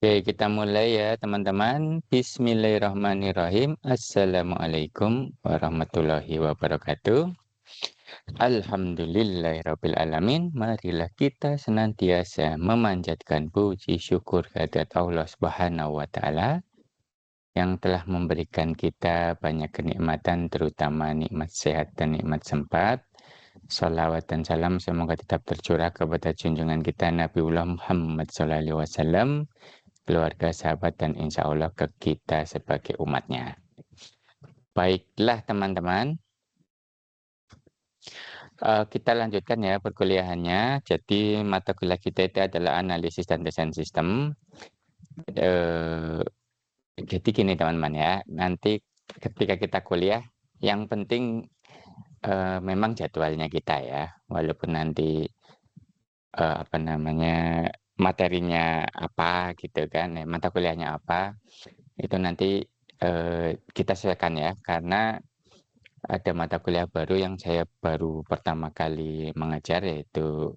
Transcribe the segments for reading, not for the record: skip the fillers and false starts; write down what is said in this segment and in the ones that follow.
Oke, kita mulai ya teman-teman. Bismillahirrahmanirrahim. Assalamualaikum warahmatullahi wabarakatuh. Alhamdulillahirrabbilalamin. Marilah kita senantiasa memanjatkan puji syukur kehadirat Allah Subhanahu wa Ta'ala yang telah memberikan kita banyak kenikmatan, terutama nikmat sehat dan nikmat sempat. Salawat dan salam semoga tetap tercurah kepada junjungan kita Nabiullah Muhammad SAW, keluarga, sahabat, dan insya Allah ke kita sebagai umatnya. Baiklah teman-teman, kita lanjutkan ya perkuliahannya. Jadi mata kuliah kita itu adalah analisis dan desain sistem. Jadi gini teman-teman ya, nanti ketika kita kuliah, yang penting memang jadwalnya kita ya, walaupun nanti materinya apa gitu kan, mata kuliahnya apa, itu nanti kita sesuaikan ya, karena ada mata kuliah baru yang saya baru pertama kali mengajar, yaitu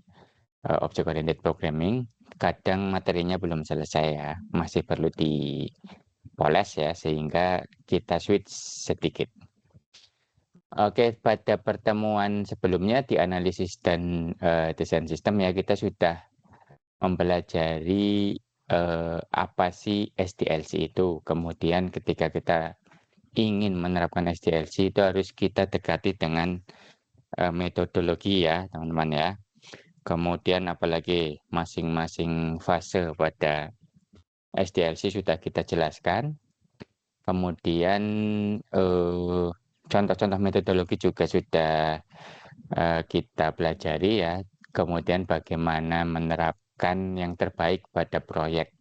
Object Oriented Programming. Kadang materinya belum selesai ya, masih perlu dipoles ya, sehingga kita switch sedikit. Oke, pada pertemuan sebelumnya di analisis dan desain sistem ya, kita sudah mempelajari apa sih SDLC itu. Kemudian ketika kita ingin menerapkan SDLC itu harus kita dekati dengan metodologi ya teman-teman ya. Kemudian apalagi masing-masing fase pada SDLC sudah kita jelaskan. Kemudian contoh-contoh metodologi juga sudah kita pelajari ya. Kemudian bagaimana menerapkan yang terbaik pada proyek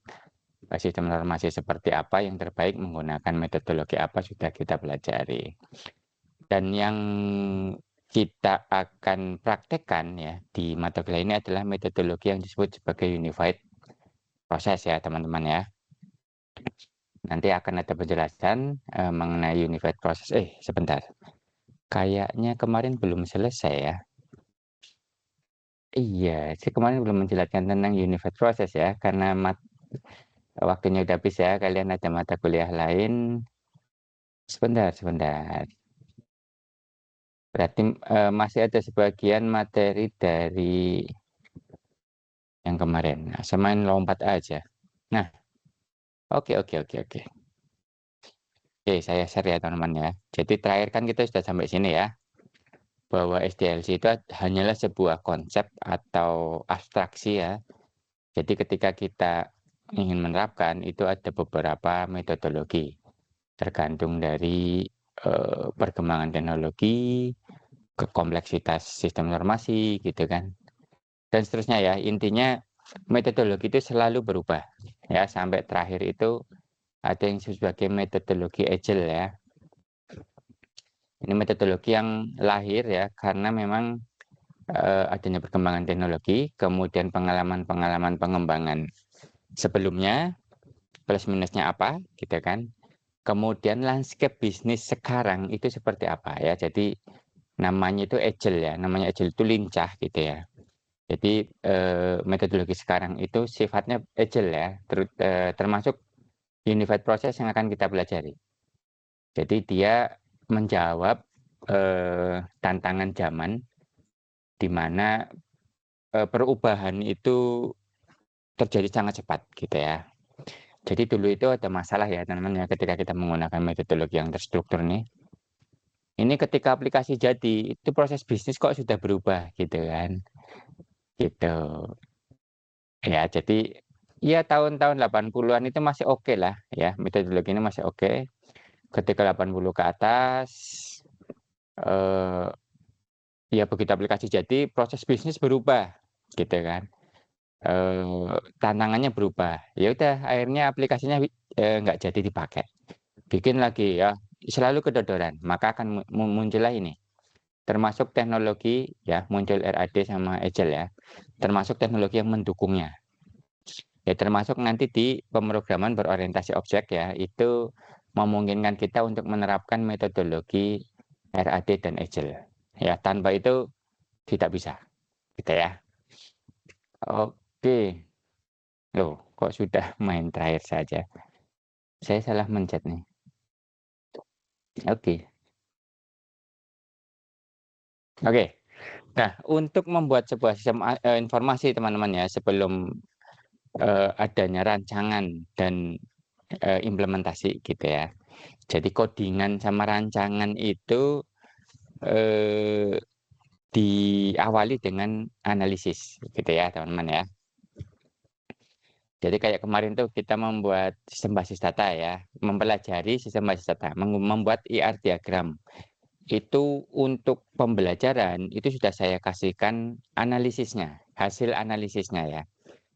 sistem informasi seperti apa, yang terbaik menggunakan metodologi apa, sudah kita pelajari. Dan yang kita akan praktekkan ya di mata kuliah ini adalah metodologi yang disebut sebagai unified process ya teman-teman ya. Nanti akan ada penjelasan mengenai unified process. Sebentar. Kayaknya kemarin belum selesai ya. Iya, saya kemarin belum menjelaskan tentang unified process ya, karena waktunya udah habis ya, kalian ada mata kuliah lain. Sebentar. Berarti masih ada sebagian materi dari yang kemarin. Nah, saya main lompat aja. Nah, oke. Oke, saya share ya teman-teman ya. Jadi terakhir kan kita sudah sampai sini ya, bahwa SDLC itu hanyalah sebuah konsep atau abstraksi ya. Jadi ketika kita ingin menerapkan itu ada beberapa metodologi, tergantung dari perkembangan teknologi, kompleksitas sistem informasi gitu kan, dan seterusnya ya. Intinya metodologi itu selalu berubah ya, sampai terakhir itu ada yang sebagai metodologi Agile ya. Ini metodologi yang lahir ya karena memang adanya perkembangan teknologi, kemudian pengalaman pengembangan sebelumnya, plus minusnya apa gitu kan. Kemudian landscape bisnis sekarang itu seperti apa ya. Jadi namanya itu Agile ya, namanya Agile itu lincah gitu ya. Jadi metodologi sekarang itu sifatnya Agile ya, termasuk unified process yang akan kita pelajari. Jadi dia menjawab tantangan zaman di mana perubahan itu terjadi sangat cepat gitu ya. Jadi dulu itu ada masalah ya teman-teman ya, ketika kita menggunakan metodologi yang terstruktur nih. Ini ketika aplikasi jadi, itu proses bisnis kok sudah berubah gitu kan. Gitu. Ya, jadi ya tahun-tahun 80-an itu masih oke lah ya, metodologi ini masih oke. Ketika 80 ke atas, eh, ya begitu aplikasi jadi, proses bisnis berubah gitu kan. Tantangannya berubah. Ya udah, akhirnya aplikasinya nggak jadi dipakai. Bikin lagi ya, selalu kedodoran. Maka akan muncullah ini. Termasuk teknologi ya, muncul RAD sama Agile ya. Termasuk teknologi yang mendukungnya. Ya, termasuk nanti di pemrograman berorientasi objek ya, itu memungkinkan kita untuk menerapkan metodologi RAD dan Agile. Ya, tanpa itu tidak bisa, gitu ya. Oke. Loh, kok sudah main terakhir saja. Saya salah mencet nih. Oke. Oke. Nah, untuk membuat sebuah sistem informasi teman-teman ya, sebelum adanya rancangan dan implementasi gitu ya. Jadi codingan sama rancangan itu eh, diawali dengan analisis gitu ya teman-teman ya. Jadi kayak kemarin tuh kita membuat sistem basis data ya, mempelajari sistem basis data, membuat IR diagram. Itu untuk pembelajaran itu sudah saya kasihkan analisisnya, hasil analisisnya ya.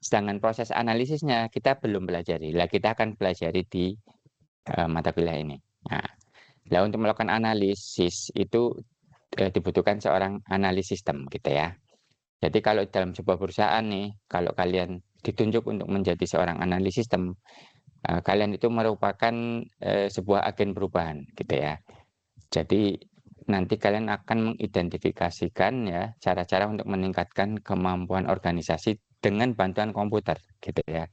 Sedangkan proses analisisnya kita belum pelajari. Lah kita akan pelajari di mata kuliah ini. Nah, untuk melakukan analisis itu dibutuhkan seorang analis sistem gitu ya. Jadi kalau dalam sebuah perusahaan nih, kalau kalian ditunjuk untuk menjadi seorang analis sistem, kalian itu merupakan sebuah agen perubahan gitu ya. Jadi nanti kalian akan mengidentifikasikan ya cara-cara untuk meningkatkan kemampuan organisasi dengan bantuan komputer gitu ya.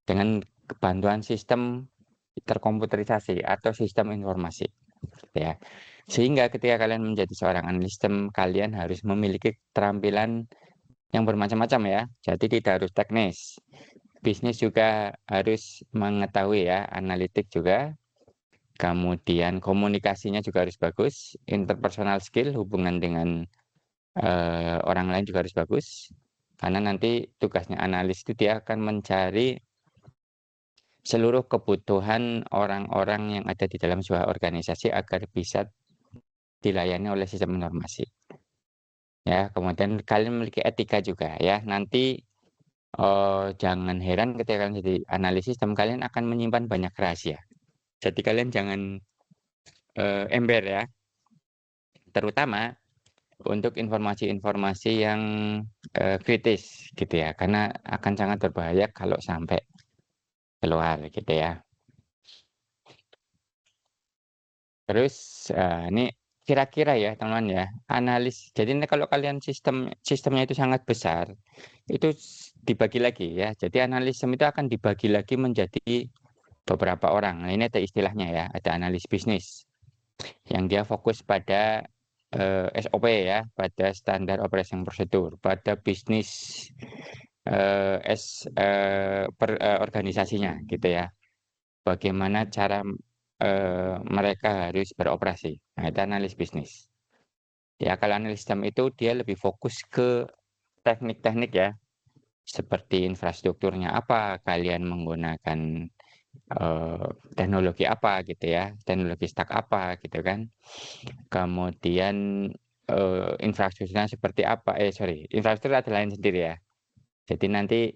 Dengan bantuan sistem terkomputerisasi atau sistem informasi gitu ya. Sehingga ketika kalian menjadi seorang analis sistem, kalian harus memiliki keterampilan yang bermacam-macam ya. Jadi tidak harus teknis. Bisnis juga harus mengetahui ya, analitik juga. Kemudian komunikasinya juga harus bagus, interpersonal skill, hubungan dengan orang lain juga harus bagus. Karena nanti tugasnya analis itu dia akan mencari seluruh kebutuhan orang-orang yang ada di dalam sebuah organisasi agar bisa dilayani oleh sistem informasi. Ya, kemudian kalian memiliki etika juga ya. Nanti jangan heran ketika kalian jadi analis sistem, kalian akan menyimpan banyak rahasia. Jadi kalian jangan ember ya, terutama untuk informasi-informasi yang kritis gitu ya, karena akan sangat berbahaya kalau sampai keluar gitu ya. Terus ini kira-kira ya teman-teman ya, analis. Jadi ini kalau kalian sistemnya itu sangat besar, itu dibagi lagi ya. Jadi analis sistem itu akan dibagi lagi menjadi beberapa orang. Nah, ini ada istilahnya ya, ada analis bisnis yang dia fokus pada SOP ya, pada standar operation prosedur, pada bisnis organisasinya gitu ya. Bagaimana cara mereka harus beroperasi. Nah, itu analis bisnis. Ya, kalau analis sistem itu dia lebih fokus ke teknik-teknik ya, seperti infrastrukturnya apa, kalian menggunakan teknologi apa gitu ya, teknologi stack apa gitu kan. Kemudian infrastrukturnya seperti apa, infrastruktur ada lain sendiri ya. Jadi nanti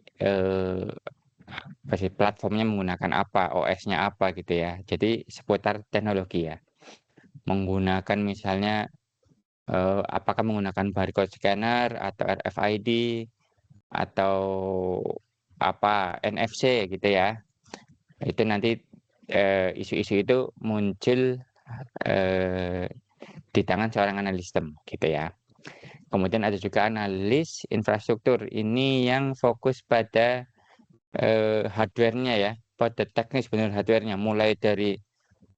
platformnya menggunakan apa, OS-nya apa gitu ya. Jadi seputar teknologi ya. Menggunakan misalnya apakah menggunakan barcode scanner atau RFID atau apa NFC gitu ya. Itu nanti isu-isu itu muncul di tangan seorang analis sistem gitu ya. Kemudian ada juga analis infrastruktur. Ini yang fokus pada hardware-nya ya, pada teknis benar hardware-nya, mulai dari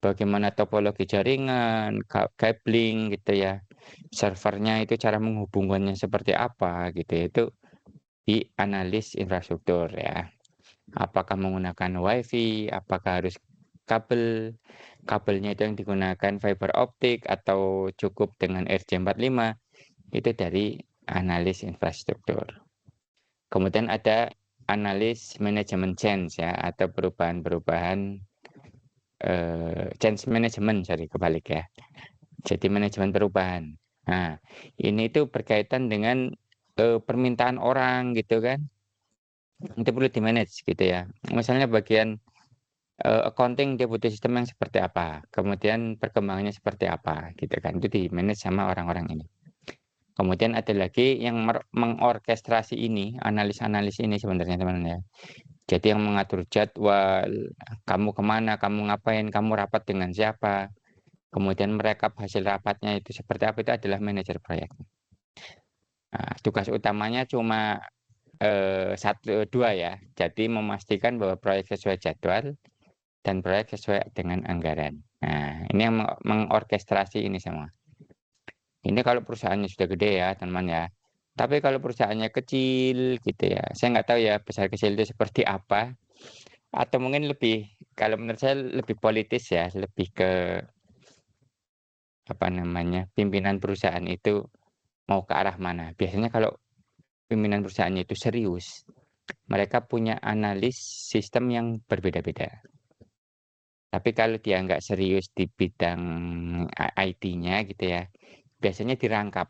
bagaimana topologi jaringan, cabling gitu ya, servernya itu cara menghubungkannya seperti apa gitu ya, itu di analis infrastruktur ya. Apakah menggunakan WiFi, apakah harus kabel, kabelnya itu yang digunakan fiber optik atau cukup dengan RJ45, itu dari analis infrastruktur. Kemudian ada analis manajemen change ya, atau perubahan-perubahan change management, sorry kebalik ya. Jadi manajemen perubahan. Nah, ini itu berkaitan dengan permintaan orang gitu kan. Itu perlu di-manage gitu ya. Misalnya bagian accounting dia butuh sistem yang seperti apa, kemudian perkembangannya seperti apa gitu kan. Itu di-manage sama orang-orang ini. Kemudian ada lagi yang mengorkestrasi ini, analis-analis ini sebenarnya teman-teman ya. Jadi yang mengatur jadwal, kamu kemana, kamu ngapain, kamu rapat dengan siapa, kemudian merekap hasil rapatnya itu seperti apa, itu adalah manajer proyek. Nah, tugas utamanya cuma dua ya. Jadi memastikan bahwa proyek sesuai jadwal dan proyek sesuai dengan anggaran. Nah, ini yang mengorkestrasi ini semua. Ini kalau perusahaannya sudah gede ya, teman ya. Tapi kalau perusahaannya kecil gitu ya, saya nggak tahu ya besar kecil itu seperti apa. Atau mungkin lebih, kalau menurut saya lebih politis ya, lebih ke apa namanya, pimpinan perusahaan itu mau ke arah mana. Biasanya kalau pimpinan perusahaannya itu serius, mereka punya analis sistem yang berbeda-beda. Tapi kalau dia nggak serius di bidang IT-nya gitu ya, biasanya dirangkap.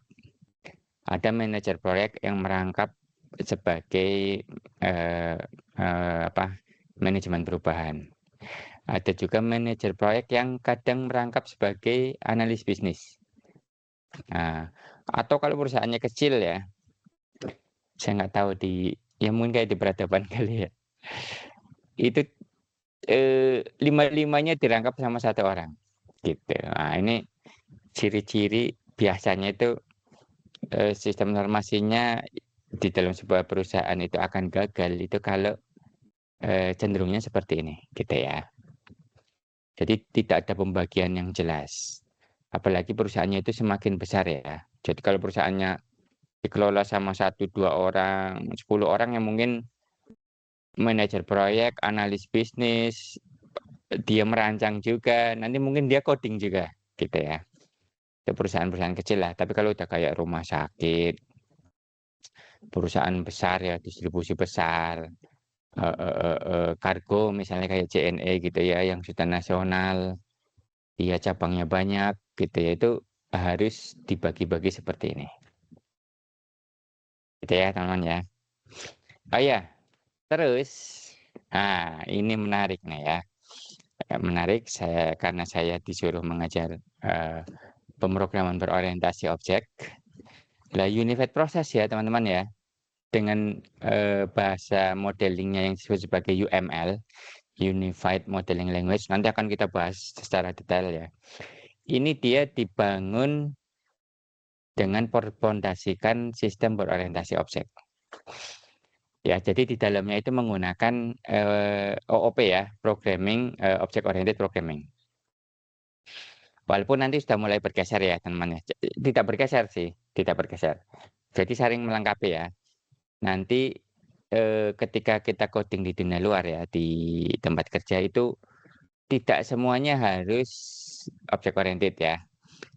Ada manajer proyek yang merangkap sebagai eh, apa manajemen perubahan. Ada juga manajer proyek yang kadang merangkap sebagai analis bisnis. Nah, atau kalau perusahaannya kecil ya, saya nggak tahu ya mungkin kayak di peradaban kali ya. Itu lima-limanya dirangkap sama satu orang, gitu. Nah, ini ciri-ciri biasanya itu sistem normasinya di dalam sebuah perusahaan itu akan gagal itu kalau cenderungnya seperti ini, gitu ya. Jadi tidak ada pembagian yang jelas. Apalagi perusahaannya itu semakin besar ya. Jadi kalau perusahaannya dikelola sama 1, 2 orang, 10 orang yang mungkin manajer proyek, analis bisnis, dia merancang juga, nanti mungkin dia coding juga, gitu ya. Itu perusahaan-perusahaan kecil lah. Tapi kalau udah kayak rumah sakit, perusahaan besar ya, distribusi besar, kargo misalnya kayak JNE gitu ya, yang sudah nasional, dia cabangnya banyak gitu ya, itu harus dibagi-bagi seperti ini. Gitu ya, teman-teman ya. Oh ya, terus, nah ini menarik nih ya. Menarik karena saya disuruh mengajar pemrograman berorientasi objek. Lah Unified Process ya teman-teman ya. Dengan bahasa modelingnya yang disebut sebagai UML, Unified Modeling Language, nanti akan kita bahas secara detail ya. Ini dia dibangun dengan berfondasikan sistem berorientasi objek. Ya, jadi di dalamnya itu menggunakan OOP ya, Programming Object Oriented Programming. Walaupun nanti sudah mulai bergeser ya teman-teman ya. Tidak bergeser sih, tidak bergeser. Jadi saling melengkapi ya. Nanti ketika kita coding di dunia luar ya, di tempat kerja itu tidak semuanya harus object oriented ya.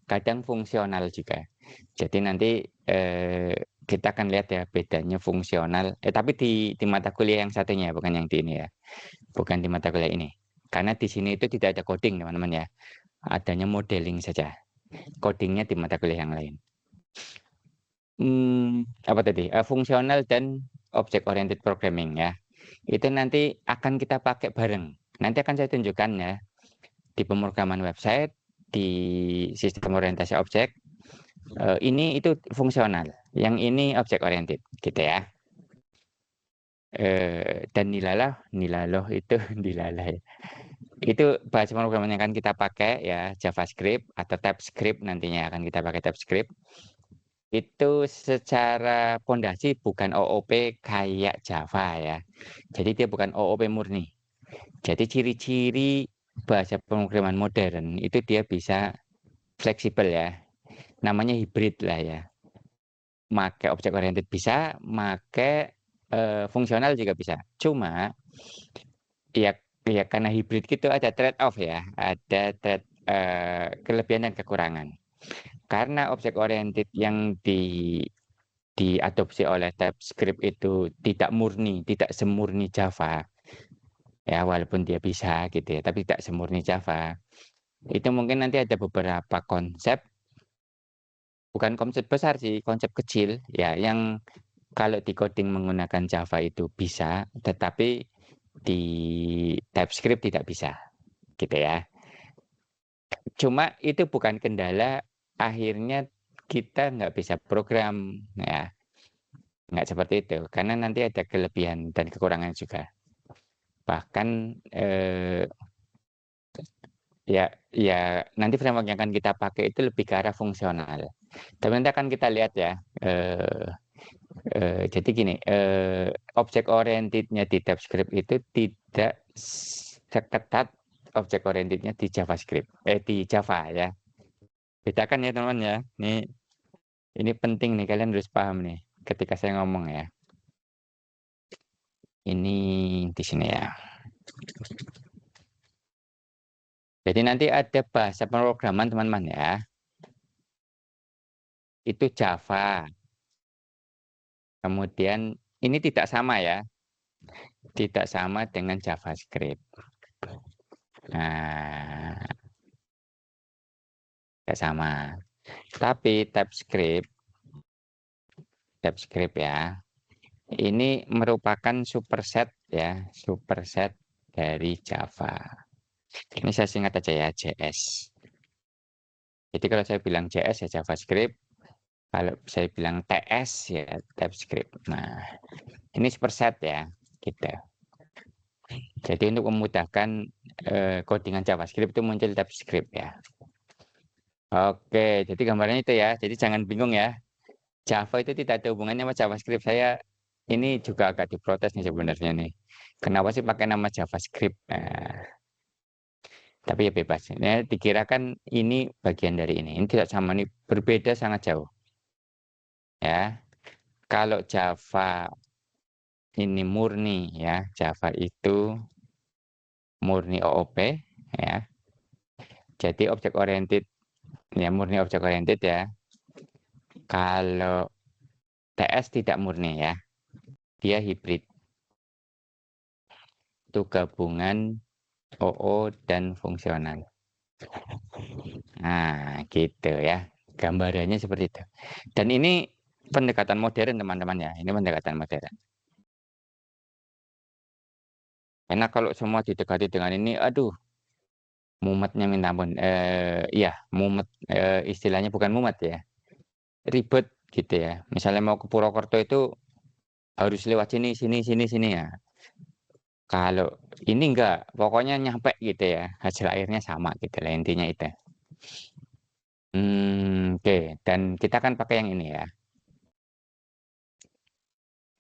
Kadang fungsional juga. Jadi nanti kita akan lihat ya bedanya fungsional. Tapi di mata kuliah yang satunya bukan yang di ini ya. Bukan di mata kuliah ini. Karena di sini itu tidak ada coding teman-teman ya. Adanya modeling saja. Codingnya di mata kuliah yang lain. Apa tadi? Fungsional dan object oriented programming ya. Itu nanti akan kita pakai bareng. Nanti akan saya tunjukkan ya di pemrograman website, di sistem orientasi objek. Ini itu fungsional, yang ini object oriented, gitu ya. Dan nilaloh itu nilalah ya. Itu bahasa pemrograman yang akan kita pakai ya, JavaScript atau TypeScript nantinya akan kita pakai TypeScript. Itu secara pondasi bukan OOP kayak Java ya. Jadi dia bukan OOP murni. Jadi ciri-ciri bahasa pemrograman modern itu dia bisa fleksibel ya. Namanya hibrid lah ya. Make object oriented bisa, make fungsional juga bisa. Cuma ya karena hibrid gitu ada trade off ya, ada kelebihan dan kekurangan. Karena object oriented yang diadopsi oleh TypeScript itu tidak murni, tidak semurni Java. Ya, walaupun dia bisa gitu ya, tapi tidak semurni Java. Itu mungkin nanti ada beberapa konsep, bukan konsep besar sih, konsep kecil ya, yang kalau di coding menggunakan Java itu bisa, tetapi di TypeScript tidak bisa, gitu ya. Cuma itu bukan kendala, akhirnya kita nggak bisa program, ya. Nggak seperti itu, karena nanti ada kelebihan dan kekurangan juga. Bahkan ya nanti framework yang akan kita pakai itu lebih ke arah fungsional. Tapi nanti akan kita lihat ya, Jadi gini, objek orientednya di TypeScript itu tidak seketat objek orientednya di JavaScript, di Java ya. Bedakan ya teman ya. Ini penting nih, kalian harus paham nih ketika saya ngomong ya. Ini di sini ya. Jadi nanti ada bahasa pemrograman teman-teman ya. Itu Java. Kemudian ini tidak sama ya. Tidak sama dengan JavaScript. Nah, tidak sama. Tapi TypeScript ya. Ini merupakan superset ya, superset dari Java. Ini saya singkat aja ya, JS. Jadi kalau saya bilang JS ya JavaScript, kalau saya bilang TS ya TypeScript. Nah, ini superset ya, gitu. Jadi untuk memudahkan codingan JavaScript itu muncul TypeScript ya. Oke, jadi gambarnya itu ya. Jadi jangan bingung ya. Java itu tidak ada hubungannya sama JavaScript. Saya ini juga agak diprotes nih sebenarnya nih. Kenapa sih pakai nama JavaScript? Nah, tapi ya bebas. Ini dikirakan ini bagian dari ini. Ini tidak sama, ini berbeda sangat jauh. Ya, kalau Java ini murni ya, Java itu murni OOP ya. Jadi objek oriented ya, murni objek oriented ya. Kalau TS tidak murni ya, dia hybrid. Itu gabungan OO dan fungsional. Nah, gitu ya. Gambarannya seperti itu. Dan ini pendekatan modern teman-teman ya. Ini pendekatan modern. Karena kalau semua didekati dengan ini, aduh, mumetnya minta ampun. Iya, mumet. Istilahnya bukan mumet ya. Ribet gitu ya. Misalnya mau ke Purwokerto itu harus lewat sini, sini, sini, sini ya. Kalau ini enggak, pokoknya nyampe gitu ya. Hasil akhirnya sama gitu lah intinya itu. Oke. Dan kita kan pakai yang ini ya.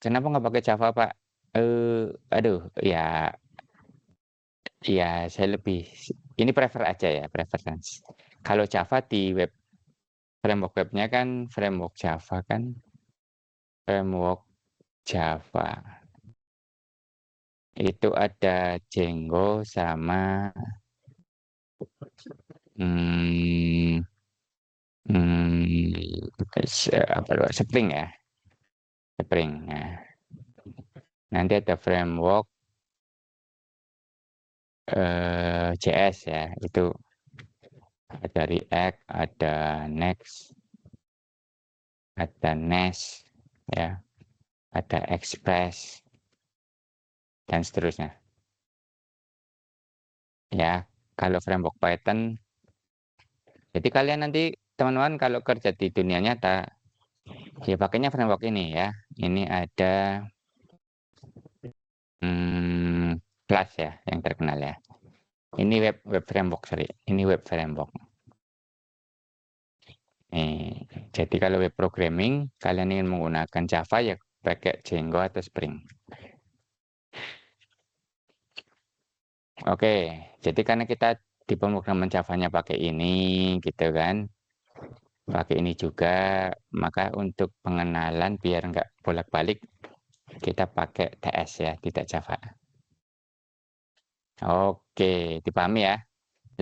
Kenapa nggak pakai Java, Pak? Aduh, ya saya lebih ini prefer aja ya, preference. Kalau Java di framework webnya kan framework Java. Itu ada Django sama hmm, Spring ya, Spring. Nah, nanti ada framework JS ya, itu ada React, ada Next, ada Nest, ya, ada Express dan seterusnya. Ya, kalau framework Python, jadi kalian nanti teman-teman kalau kerja di dunia nyata, ya pakainya framework ini ya. Ini ada Plus ya, yang terkenal ya. Ini web framework, sorry. Ini web framework. Jadi kalau web programming, kalian ingin menggunakan Java ya pakai Django atau Spring. Oke, jadi karena kita di pemrograman Java-nya pakai ini, gitu kan. Pakai ini juga, maka untuk pengenalan biar nggak bolak-balik, kita pakai TS ya, tidak Java. Oke, dipahami ya.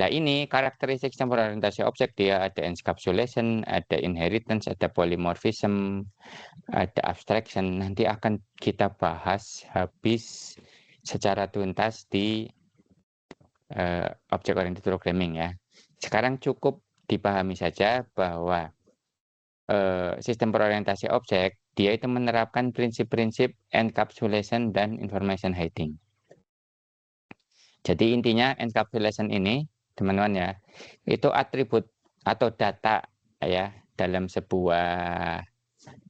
Nah ini karakteristik campur orientasi objek, dia ada encapsulation, ada inheritance, ada polymorphism, ada abstraction. Nanti akan kita bahas habis secara tuntas di object oriented programming ya. Sekarang cukup dipahami saja bahwa sistem berorientasi objek dia itu menerapkan prinsip-prinsip encapsulation dan information hiding. Jadi intinya encapsulation ini teman-teman ya, itu atribut atau data ya dalam sebuah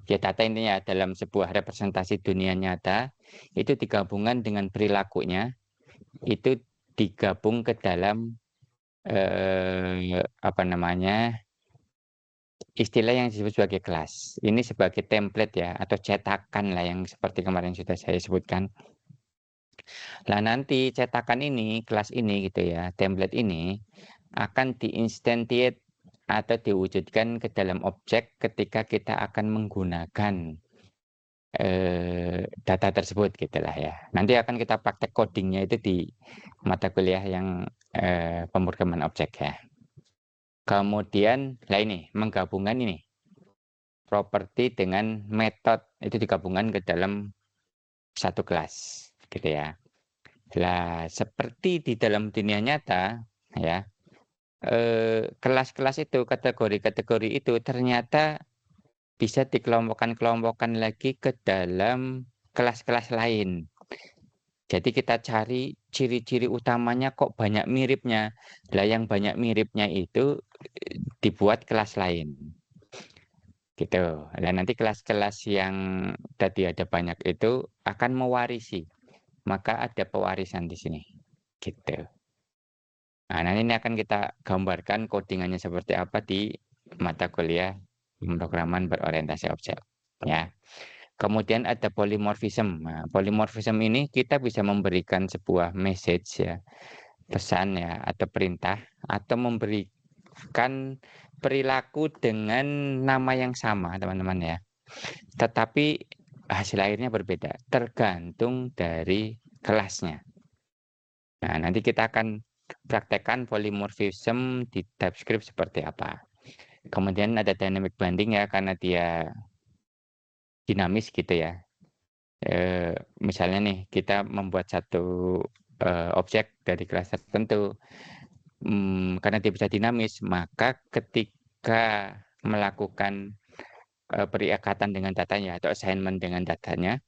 data intinya dalam sebuah representasi dunia nyata itu digabungkan dengan perilakunya, itu digabung ke dalam apa namanya istilah yang disebut sebagai kelas. Ini sebagai template ya, atau cetakan lah yang seperti kemarin sudah saya sebutkan. Nah, nanti cetakan ini, kelas ini gitu ya, template ini akan diinstantiate atau diwujudkan ke dalam objek ketika kita akan menggunakan data tersebut gitulah ya. Nanti akan kita praktek codingnya itu di mata kuliah yang pemrograman objek ya. Kemudian, lah ini menggabungkan ini properti dengan method itu digabungkan ke dalam satu kelas gitu ya. Lah seperti di dalam dunia nyata ya, kelas-kelas itu, kategori-kategori itu ternyata bisa dikelompokkan lagi ke dalam kelas-kelas lain. Jadi kita cari ciri-ciri utamanya kok banyak miripnya. Lah yang banyak miripnya itu dibuat kelas lain. Gitu. Lah nanti kelas-kelas yang tadi ada banyak itu akan mewarisi. Maka ada pewarisan di sini. Gitu. Nah, nanti ini akan kita gambarkan codingannya seperti apa di mata kuliah pemrograman berorientasi objek. Ya. Kemudian ada polymorphism. Nah, polymorphism ini kita bisa memberikan sebuah message ya, pesan ya, atau perintah, atau memberikan perilaku dengan nama yang sama, teman-teman ya. Tetapi hasil akhirnya berbeda, tergantung dari kelasnya. Nah, nanti kita akan praktekkan polymorphism di TypeScript seperti apa. Kemudian ada dynamic binding ya, karena dia dinamis gitu ya. Misalnya nih, kita membuat satu objek dari kelas tertentu, karena dia bisa dinamis, maka ketika melakukan perikatan dengan datanya atau assignment dengan datanya,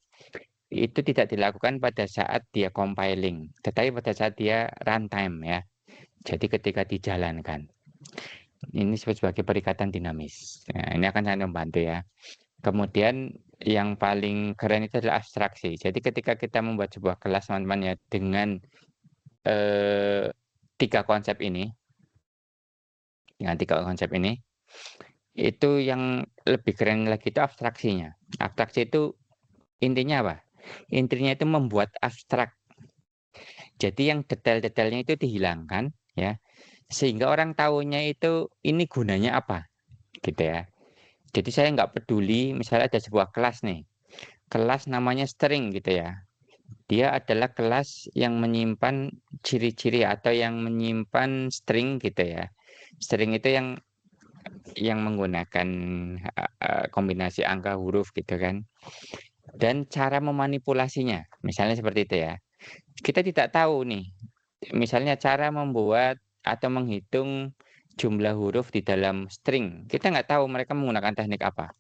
itu tidak dilakukan pada saat dia compiling, tetapi pada saat dia runtime ya. Jadi ketika dijalankan, ini disebut sebagai perikatan dinamis. Nah, ini akan sangat membantu ya. Kemudian yang paling keren itu adalah abstraksi. Jadi ketika kita membuat sebuah kelas, teman-teman ya, dengan tiga konsep ini, itu yang lebih keren lagi itu abstraksinya. Abstraksi itu intinya apa? Intinya itu membuat abstrak. Jadi yang detail-detailnya itu dihilangkan ya, sehingga orang tahunya itu ini gunanya apa, gitu ya. Jadi saya nggak peduli misalnya ada sebuah kelas nih, kelas namanya string gitu ya. Dia adalah kelas yang menyimpan ciri-ciri atau yang menyimpan string gitu ya. String itu yang menggunakan kombinasi angka huruf gitu kan. Dan cara memanipulasinya, misalnya seperti itu ya. Kita tidak tahu nih, misalnya cara membuat atau menghitung jumlah huruf di dalam string. Kita nggak tahu mereka menggunakan teknik apa.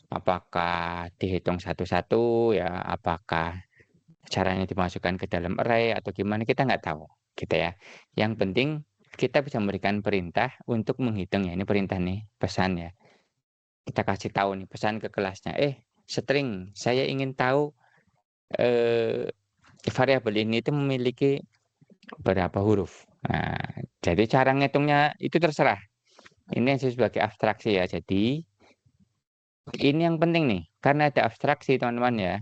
Apakah dihitung satu-satu ya, apakah caranya dimasukkan ke dalam array atau gimana, kita nggak tahu gitu ya. Yang penting kita bisa memberikan perintah untuk menghitung ya. Ini perintah nih, pesan ya. Kita kasih tahu nih pesan ke kelasnya. String, saya ingin tahu variabel ini itu memiliki berapa huruf. Nah, jadi cara ngitungnya itu terserah. Ini yang disebut sebagai abstraksi ya. Jadi ini yang penting nih, karena ada abstraksi teman-teman ya.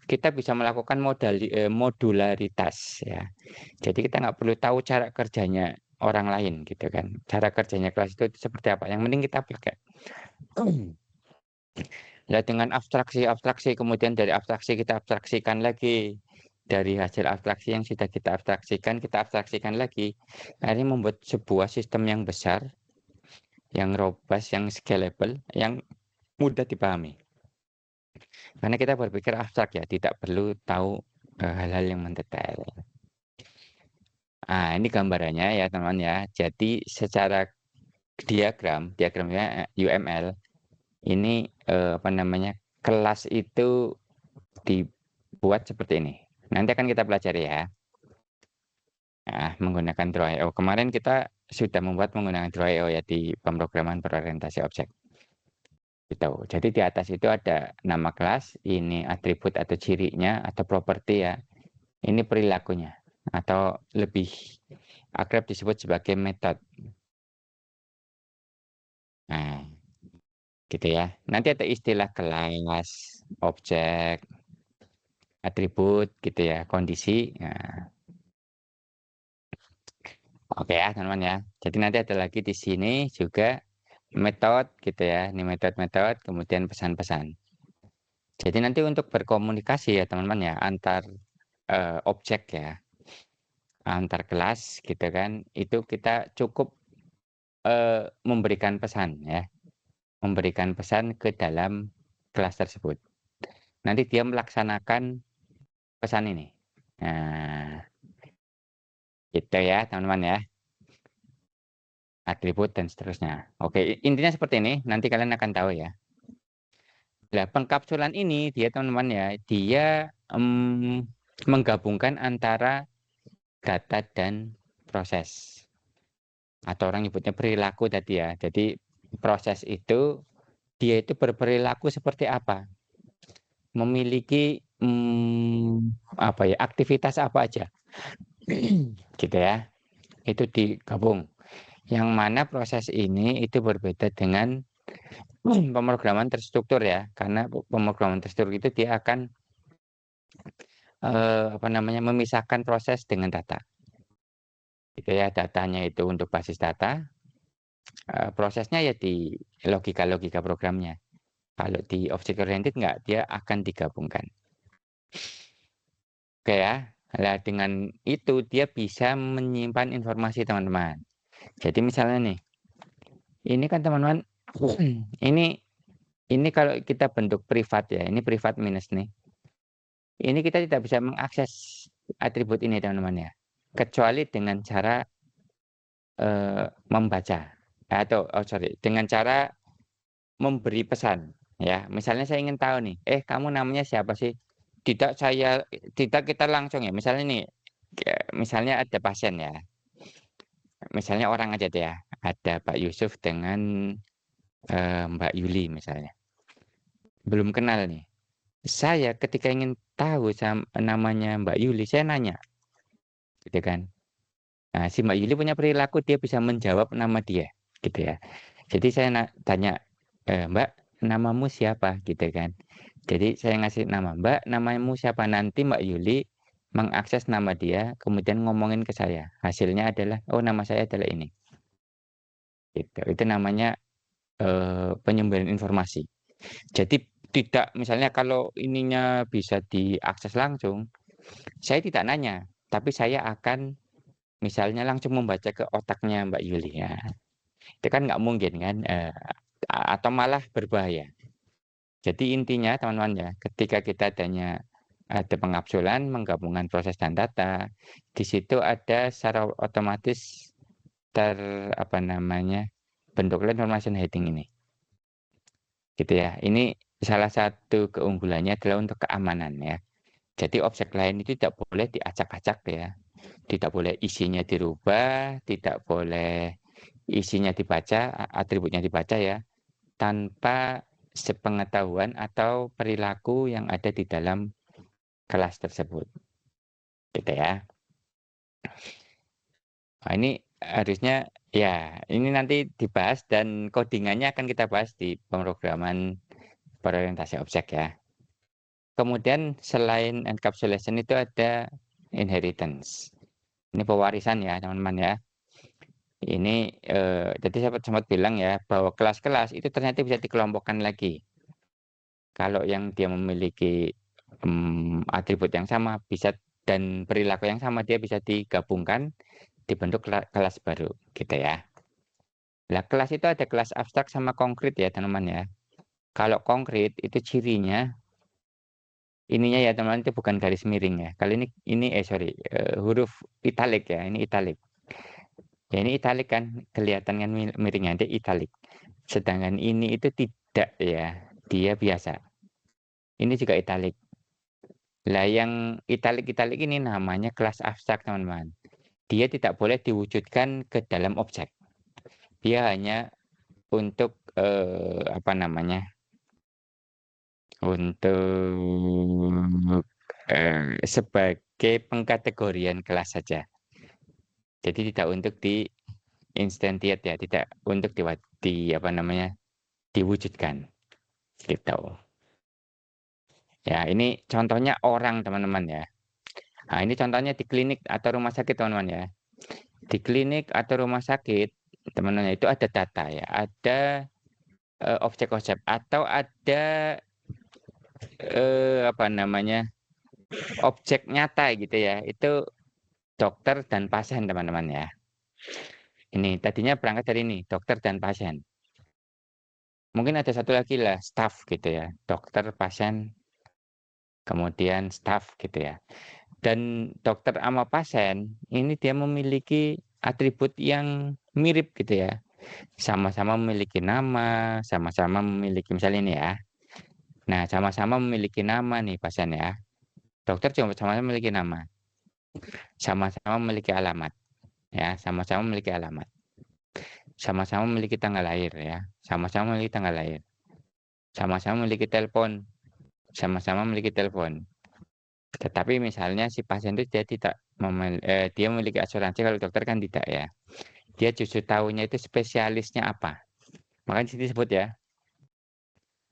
Kita bisa melakukan modularitas ya. Jadi kita nggak perlu tahu cara kerjanya orang lain gitu kan. Cara kerjanya kelas itu seperti apa. Yang penting kita pakai. Nah, dengan abstraksi, kemudian dari abstraksi kita abstraksikan lagi. Dari hasil abstraksi yang sudah kita abstraksikan lagi. Akhirnya membuat sebuah sistem yang besar, yang robust, yang scalable, yang mudah dipahami. Karena kita berpikir abstrak ya, tidak perlu tahu hal-hal yang mendetail. Nah, ini gambarannya ya teman-teman ya. Jadi secara diagramnya UML, ini apa namanya, kelas itu dibuat seperti ini. Nanti akan kita pelajari ya. Nah, menggunakan Draw.io. Kemarin kita sudah membuat menggunakan Draw.io ya di pemrograman berorientasi objek. Gitu. Jadi di atas itu ada nama kelas, ini atribut atau cirinya atau properti ya. Ini perilakunya atau lebih akrab disebut sebagai metode. Nah, gitu ya. Nanti ada istilah kelas, objek, atribut gitu ya, kondisi. Nah, oke ya teman-teman ya. Jadi nanti ada lagi di sini juga metode gitu ya. Ini metode-metode, kemudian pesan-pesan. Jadi nanti untuk berkomunikasi ya teman-teman ya, antar objek ya, antar kelas gitu kan, itu kita cukup memberikan pesan ya, memberikan pesan ke dalam kelas tersebut. Nanti dia melaksanakan pesan ini. Nah, gitu ya teman-teman ya, atribut dan seterusnya. Oke, intinya seperti ini, nanti kalian akan tahu ya. Nah, pengkapsulan ini dia teman-teman ya, dia menggabungkan antara data dan proses. Atau orang nyebutnya perilaku tadi ya. Jadi proses itu, dia itu berperilaku seperti apa? Memiliki apa ya, aktivitas apa aja. Gitu ya. Itu digabung. Yang mana proses ini itu berbeda dengan pemrograman terstruktur ya. Karena pemrograman terstruktur itu dia akan apa namanya, memisahkan proses dengan data. Gitu ya, datanya itu untuk basis data, prosesnya ya di logika-logika programnya. Kalau di object oriented enggak, dia akan digabungkan. Oke ya. Nah, dengan itu dia bisa menyimpan informasi teman-teman. Jadi misalnya nih, ini kan teman-teman, ini kalau kita bentuk privat ya, ini privat minus nih. Ini kita tidak bisa mengakses atribut ini teman-teman ya, kecuali dengan cara membaca atau dengan cara memberi pesan ya. Misalnya saya ingin tahu nih, kamu namanya siapa sih? Tidak kita langsung ya. Misalnya nih, misalnya ada pasien ya. Misalnya orang aja deh ya. Ada Pak Yusuf dengan Mbak Yuli misalnya. Belum kenal nih. Saya ketika ingin tahu namanya Mbak Yuli, saya nanya, gitu kan. Nah, si Mbak Yuli punya perilaku dia bisa menjawab nama dia, gitu ya. Jadi saya tanya, Mbak, namamu siapa, gitu kan. Jadi saya ngasih nama, Mbak, namamu siapa, nanti Mbak Yuli mengakses nama dia, kemudian ngomongin ke saya. Hasilnya adalah, oh nama saya adalah ini. Gitu. Itu namanya penyembelihan informasi. Jadi tidak, misalnya kalau ininya bisa diakses langsung, saya tidak nanya, tapi saya akan misalnya langsung membaca ke otaknya Mbak Yuli ya. Itu kan nggak mungkin kan, atau malah berbahaya. Jadi intinya teman-teman ya, ketika kita ada pengabsulan, menggabungkan proses dan data, di situ ada secara otomatis apa namanya, bentuknya information heading ini. Gitu ya. Ini salah satu keunggulannya adalah untuk keamanan ya. Jadi objek lain itu tidak boleh diacak-acak ya. Tidak boleh isinya dirubah, tidak boleh isinya dibaca, atributnya dibaca ya, tanpa sepengetahuan atau perilaku yang ada di dalam kelas tersebut. Gitu ya. Nah, ini harusnya ya, ini nanti dibahas dan codingannya akan kita bahas di pemrograman berorientasi objek ya. Kemudian selain encapsulation itu ada inheritance. Ini pewarisan ya teman-teman ya. Ini jadi saya sempat bilang ya bahwa kelas-kelas itu ternyata bisa dikelompokkan lagi. Kalau yang dia memiliki atribut yang sama bisa dan perilaku yang sama, dia bisa digabungkan dibentuk kelas baru gitu ya. Nah, kelas itu ada kelas abstrak sama konkret ya teman-teman ya. Kalau konkret itu cirinya ininya ya teman-teman, itu bukan garis miring ya. Kali ini huruf italik ya, ini italik. Ya ini italik kan, kelihatan kan miringnya, dia italik. Sedangkan ini itu tidak ya, dia biasa. Ini juga italik. Lah yang italik-italik ini namanya kelas abstrak teman-teman. Dia tidak boleh diwujudkan ke dalam objek. Dia hanya untuk apa namanya? Untuk sebagai pengkategorian kelas saja. Jadi tidak untuk di instantiate ya, tidak untuk di apa namanya? diwujudkan, gitu. Ya, ini contohnya orang, teman-teman ya. Nah, ini contohnya di klinik atau rumah sakit, teman-teman ya. Di klinik atau rumah sakit, teman-teman itu ada data ya, ada objek-objek atau ada apa namanya, objek nyata gitu ya. Itu dokter dan pasien, teman-teman ya. Ini tadinya berangkat dari ini, dokter dan pasien. Mungkin ada satu lagi lah, staff gitu ya. Dokter, pasien, kemudian staff gitu ya. Dan dokter sama pasien ini dia memiliki atribut yang mirip gitu ya. Sama-sama memiliki nama, sama-sama memiliki misalnya ini ya. Nah, sama-sama memiliki nama nih pasien ya. Dokter juga sama-sama memiliki nama. Sama-sama memiliki alamat ya, sama-sama memiliki alamat. Sama-sama memiliki tanggal lahir ya. Sama-sama memiliki tanggal lahir. Sama-sama memiliki telepon. Sama-sama memiliki telepon. Tetapi misalnya si pasien itu dia memiliki asuransi, kalau dokter kan tidak ya. Dia justru tahunya itu spesialisnya apa. Makanya di sini disebut ya,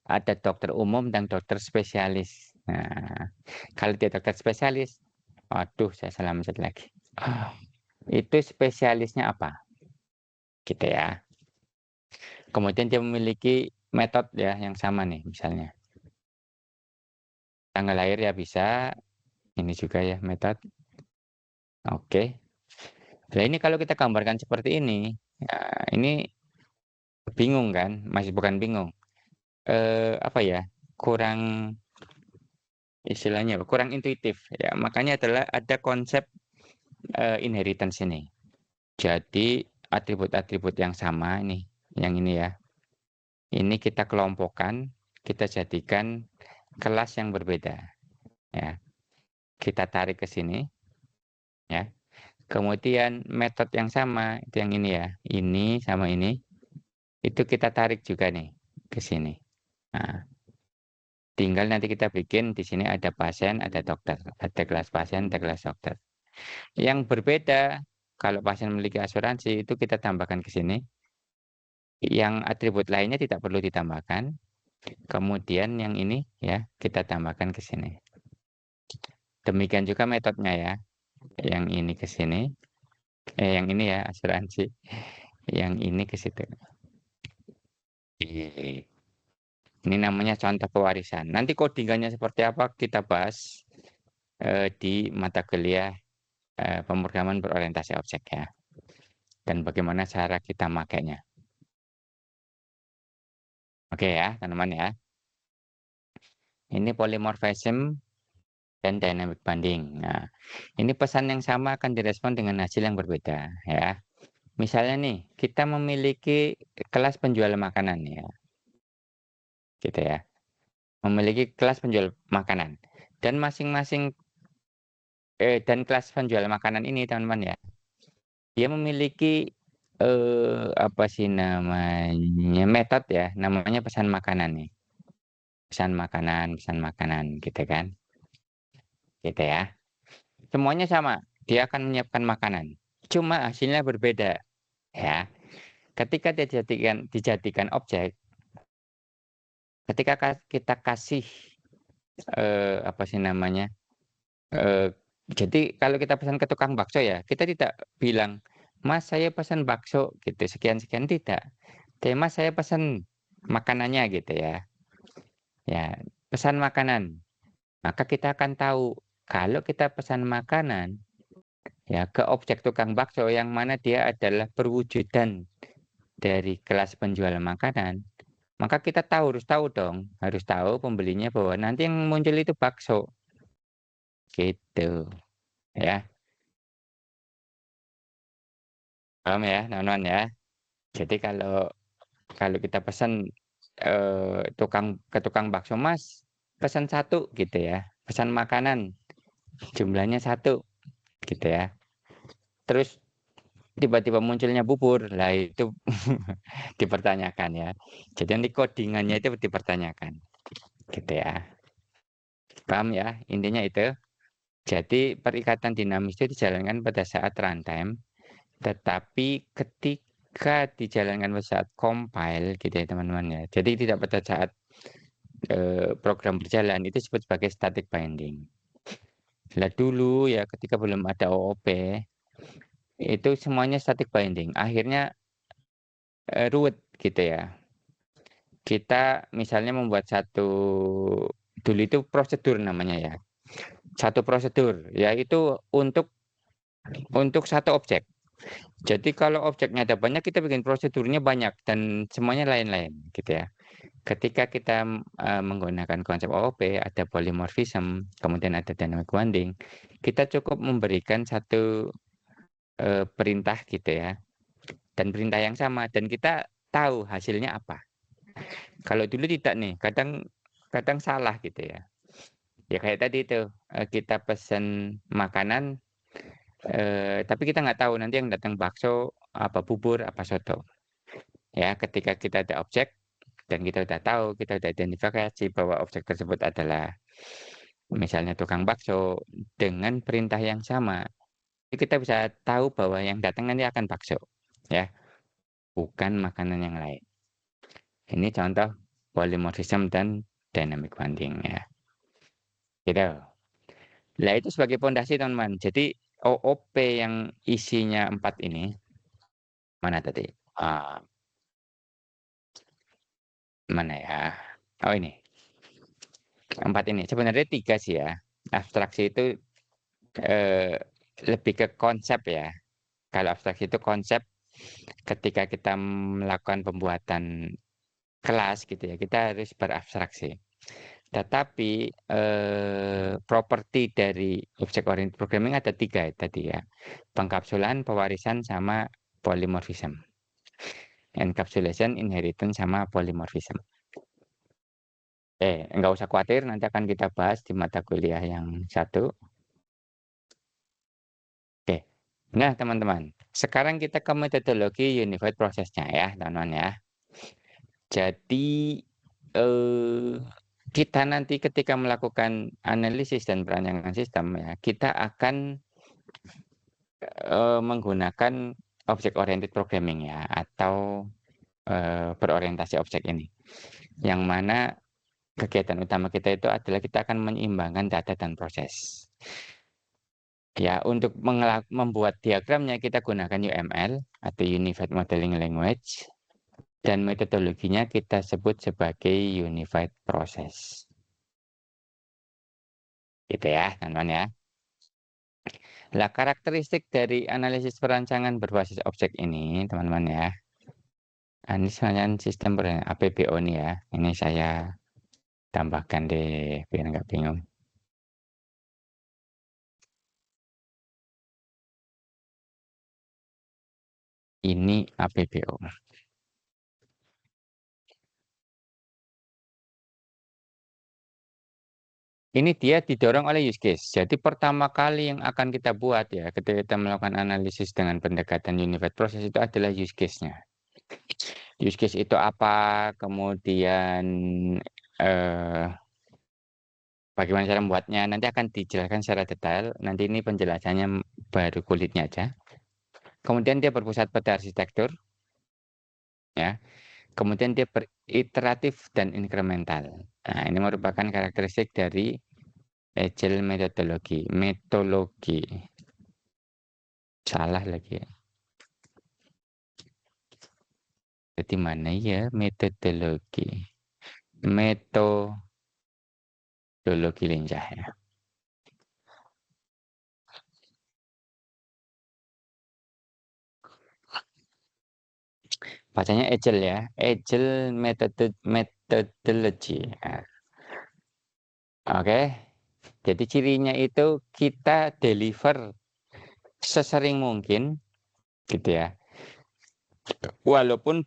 ada dokter umum dan dokter spesialis. Nah, kalau dia dokter spesialis, aduh saya salah mencet lagi. Itu spesialisnya apa? Gitu ya. Kemudian dia memiliki metode ya yang sama nih misalnya. Tanggal lahir ya bisa, ini juga ya metode. Oke. Nah ini kalau kita gambarkan seperti ini, ya, ini bingung kan? Masih bukan bingung. Apa ya? Kurang istilahnya kurang intuitif ya. Makanya adalah ada konsep inheritance ini. Jadi atribut-atribut yang sama ini, yang ini ya. Ini kita kelompokkan, kita jadikan kelas yang berbeda ya. Kita tarik ke sini ya. Kemudian metode yang sama itu yang ini ya. Ini sama ini itu kita tarik juga nih ke sini. Nah, tinggal nanti kita bikin di sini ada pasien, ada dokter, ada kelas pasien, ada kelas dokter. Yang berbeda kalau pasien memiliki asuransi itu kita tambahkan ke sini. Yang atribut lainnya tidak perlu ditambahkan. Kemudian yang ini ya kita tambahkan ke sini. Demikian juga metodenya ya. Yang ini ke sini. Yang ini ya asuransi. Yang ini ke situ. Ini namanya contoh pewarisan. Nanti codingannya seperti apa kita bahas di mata kuliah pemrograman berorientasi objek ya. Dan bagaimana cara kita makainya. Oke ya, teman-teman ya. Ini polymorphism dan dynamic binding. Nah, ini pesan yang sama akan direspon dengan hasil yang berbeda ya. Misalnya nih, kita memiliki kelas penjual makanan ya. Gitu ya. Memiliki kelas penjual makanan. Dan masing-masing dan kelas penjual makanan ini teman-teman ya. Dia memiliki apa sih namanya? Metode ya, namanya pesan makanan nih. Pesan makanan gitu kan. Gitu ya. Semuanya sama, dia akan menyiapkan makanan. Cuma hasilnya berbeda ya. Ketika dijadikan objek, ketika kita kasih apa sih namanya? eh, jadi kalau kita pesan ke tukang bakso ya, kita tidak bilang, "Mas, saya pesan bakso," gitu, sekian-sekian tidak. Tapi, "Mas, saya pesan makanannya," gitu ya. Ya, pesan makanan. Maka kita akan tahu kalau kita pesan makanan ya ke objek tukang bakso yang mana dia adalah perwujudan dari kelas penjual makanan, maka kita harus tahu pembelinya bahwa nanti yang muncul itu bakso. Gitu, ya. Paham ya, teman-teman ya. Jadi kalau kalau kita pesan ke tukang bakso, "Mas, pesan satu," gitu ya. Pesan makanan jumlahnya satu gitu ya. Terus tiba-tiba munculnya bubur, lah itu dipertanyakan ya. Jadi nanti codingannya itu dipertanyakan, gitu ya. Paham ya? Intinya itu. Jadi perikatan dinamis itu dijalankan pada saat runtime, tetapi ketika ketika dijalankan pada saat compile gitu ya teman-teman ya. Jadi tidak pada saat program berjalan itu disebut sebagai static binding. Lah dulu ya ketika belum ada OOP itu semuanya static binding. Akhirnya ruwet gitu ya. Kita misalnya membuat dulu itu prosedur namanya ya. Satu prosedur yaitu untuk satu objek. Jadi kalau objeknya ada banyak kita bikin prosedurnya banyak dan semuanya lain-lain gitu ya. Ketika kita menggunakan konsep OOP ada polymorphism, kemudian ada dynamic binding, kita cukup memberikan satu perintah gitu ya. Dan perintah yang sama dan kita tahu hasilnya apa. Kalau dulu tidak nih, kadang kadang salah gitu ya. Ya kayak tadi itu, kita pesen makanan, tapi kita nggak tahu nanti yang datang bakso, apa bubur, apa soto. Ya, ketika kita ada objek dan kita udah tahu, kita udah identifikasi bahwa objek tersebut adalah misalnya tukang bakso dengan perintah yang sama, kita bisa tahu bahwa yang datang nanti akan bakso, ya, bukan makanan yang lain. Ini contoh polymorphism dan dynamic binding ya. Gitu. Lah itu sebagai pondasi teman-teman. Jadi OOP yang isinya 4 ini, mana tadi? Ah, mana ya? Oh ini, 4 ini. Sebenarnya 3 sih ya. Abstraksi itu eh, lebih ke konsep ya. Kalau abstraksi itu konsep ketika kita melakukan pembuatan kelas gitu ya, kita harus berabstraksi. Tetapi properti dari object oriented programming ada 3 tadi ya. Pengkapsulan, pewarisan, sama polymorphism. Encapsulation, inheritance, sama polymorphism. Enggak usah khawatir, nanti akan kita bahas di mata kuliah yang satu. Oke. Nah, teman-teman, sekarang kita ke metodologi unified prosesnya ya, teman-teman ya. Jadi eh kita nanti ketika melakukan analisis dan perancangan sistem ya, kita akan menggunakan object oriented programming ya atau berorientasi objek ini. Yang mana kegiatan utama kita itu adalah kita akan menyeimbangkan data dan proses. Ya, untuk membuat diagramnya kita gunakan UML atau Unified Modeling Language dan metodologinya kita sebut sebagai Unified Process. Gitu ya, teman-teman ya. Lah, karakteristik dari analisis perancangan berbasis objek ini, teman-teman ya. Ini sebenarnya sistem APBO nih ya. Ini saya tambahkan deh, biar nggak bingung. Ini APBO. Ini dia didorong oleh use case. Jadi pertama kali yang akan kita buat ya, ketika kita melakukan analisis dengan pendekatan unified process itu adalah use case-nya. Use case itu apa, kemudian eh, bagaimana cara membuatnya, nanti akan dijelaskan secara detail. Nanti ini penjelasannya baru kulitnya aja. Kemudian dia berpusat pada arsitektur, ya. Kemudian dia beriteratif dan inkremental. Nah, ini merupakan karakteristik dari Agile metodologi. Metodologi. Salah lagi ya. Jadi mana ya metodologi? Metodologi lincah ya. Bacanya Agile ya. Agile methodology. Ya. Oke. Jadi cirinya itu kita deliver sesering mungkin gitu ya. Walaupun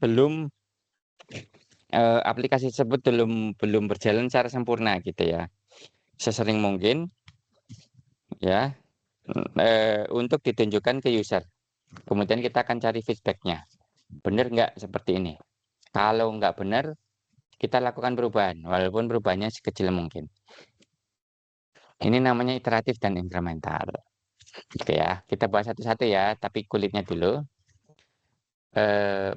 aplikasi tersebut belum berjalan secara sempurna gitu ya. Sesering mungkin ya untuk ditunjukkan ke user. Kemudian kita akan cari feedbacknya. Benar nggak seperti ini? Kalau nggak benar, kita lakukan perubahan, walaupun perubahannya sekecil mungkin. Ini namanya iteratif dan inkremental. Oke ya, kita bahas satu-satu ya, tapi kulitnya dulu.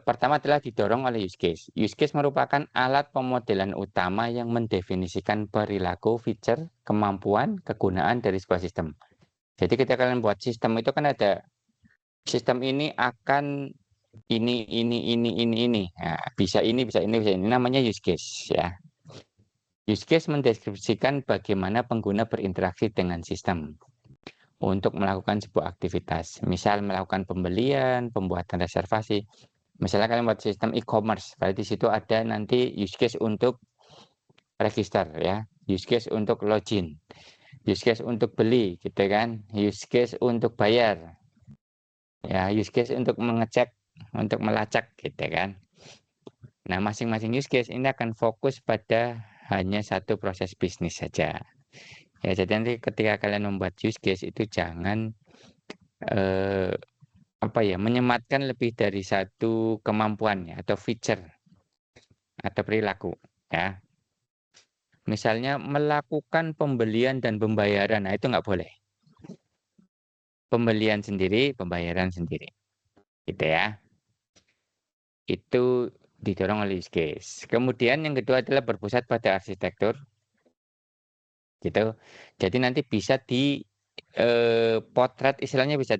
Pertama adalah didorong oleh use case. Use case merupakan alat pemodelan utama yang mendefinisikan perilaku, feature, kemampuan, kegunaan dari sebuah sistem. Jadi ketika kalian buat sistem itu kan ada sistem ini akan ini. Nah, bisa ini, bisa ini, bisa ini. Namanya use case ya. Use case mendeskripsikan bagaimana pengguna berinteraksi dengan sistem untuk melakukan sebuah aktivitas. Misal melakukan pembelian, pembuatan reservasi. Misalnya kalian buat sistem e-commerce, berarti di situ ada nanti use case untuk register ya, use case untuk login, use case untuk beli gitu kan, use case untuk bayar, ya use case untuk mengecek, untuk melacak gitu kan. Nah, masing-masing use case ini akan fokus pada hanya satu proses bisnis saja. Ya, jadi nanti ketika kalian membuat use case itu jangan eh, menyematkan lebih dari satu kemampuan ya, atau feature atau perilaku ya. Misalnya melakukan pembelian dan pembayaran, nah itu nggak boleh. Pembelian sendiri, pembayaran sendiri, gitu ya. Itu didorong oleh use case. Kemudian yang kedua adalah berpusat pada arsitektur, gitu. Jadi nanti bisa potret, istilahnya bisa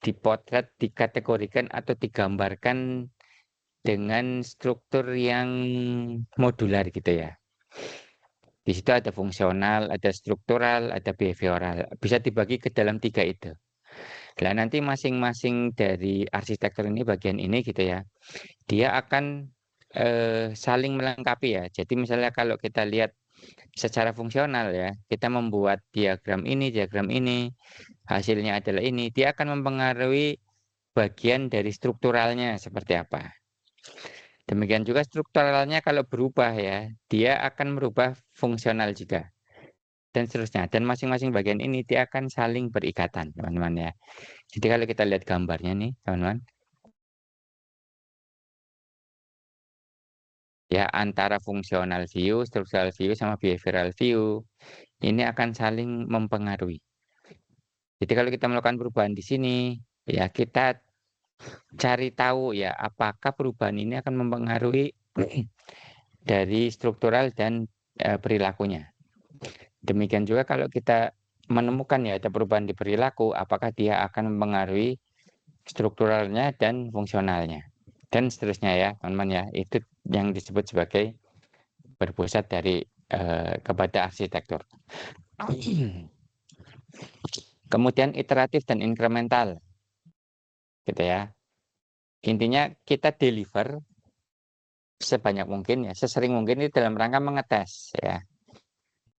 dipotret, dikategorikan atau digambarkan dengan struktur yang modular gitu ya. Di situ ada fungsional, ada struktural, ada behavioral. Bisa dibagi ke dalam 3 itu. Nah, nanti masing-masing dari arsitektur ini, bagian ini gitu ya, dia akan saling melengkapi ya. Jadi misalnya kalau kita lihat secara fungsional ya, kita membuat diagram ini, hasilnya adalah ini, dia akan mempengaruhi bagian dari strukturalnya seperti apa. Demikian juga strukturalnya kalau berubah ya, dia akan merubah fungsional juga. Dan seterusnya. Dan masing-masing bagian ini dia akan saling berikatan, teman-teman ya. Jadi kalau kita lihat gambarnya nih, teman-teman, ya antara fungsional view, structural view, sama behavioral view, ini akan saling mempengaruhi. Jadi kalau kita melakukan perubahan di sini, ya kita cari tahu ya apakah perubahan ini akan mempengaruhi dari struktural dan perilakunya. Demikian juga kalau kita menemukan ya ada perubahan di perilaku, apakah dia akan mempengaruhi strukturalnya dan fungsionalnya. Dan seterusnya ya, teman-teman ya. Itu yang disebut sebagai berpusat dari kepada arsitektur. Kemudian iteratif dan incremental, gitu ya. Intinya kita deliver sebanyak mungkin ya, sesering mungkin ini dalam rangka mengetes ya.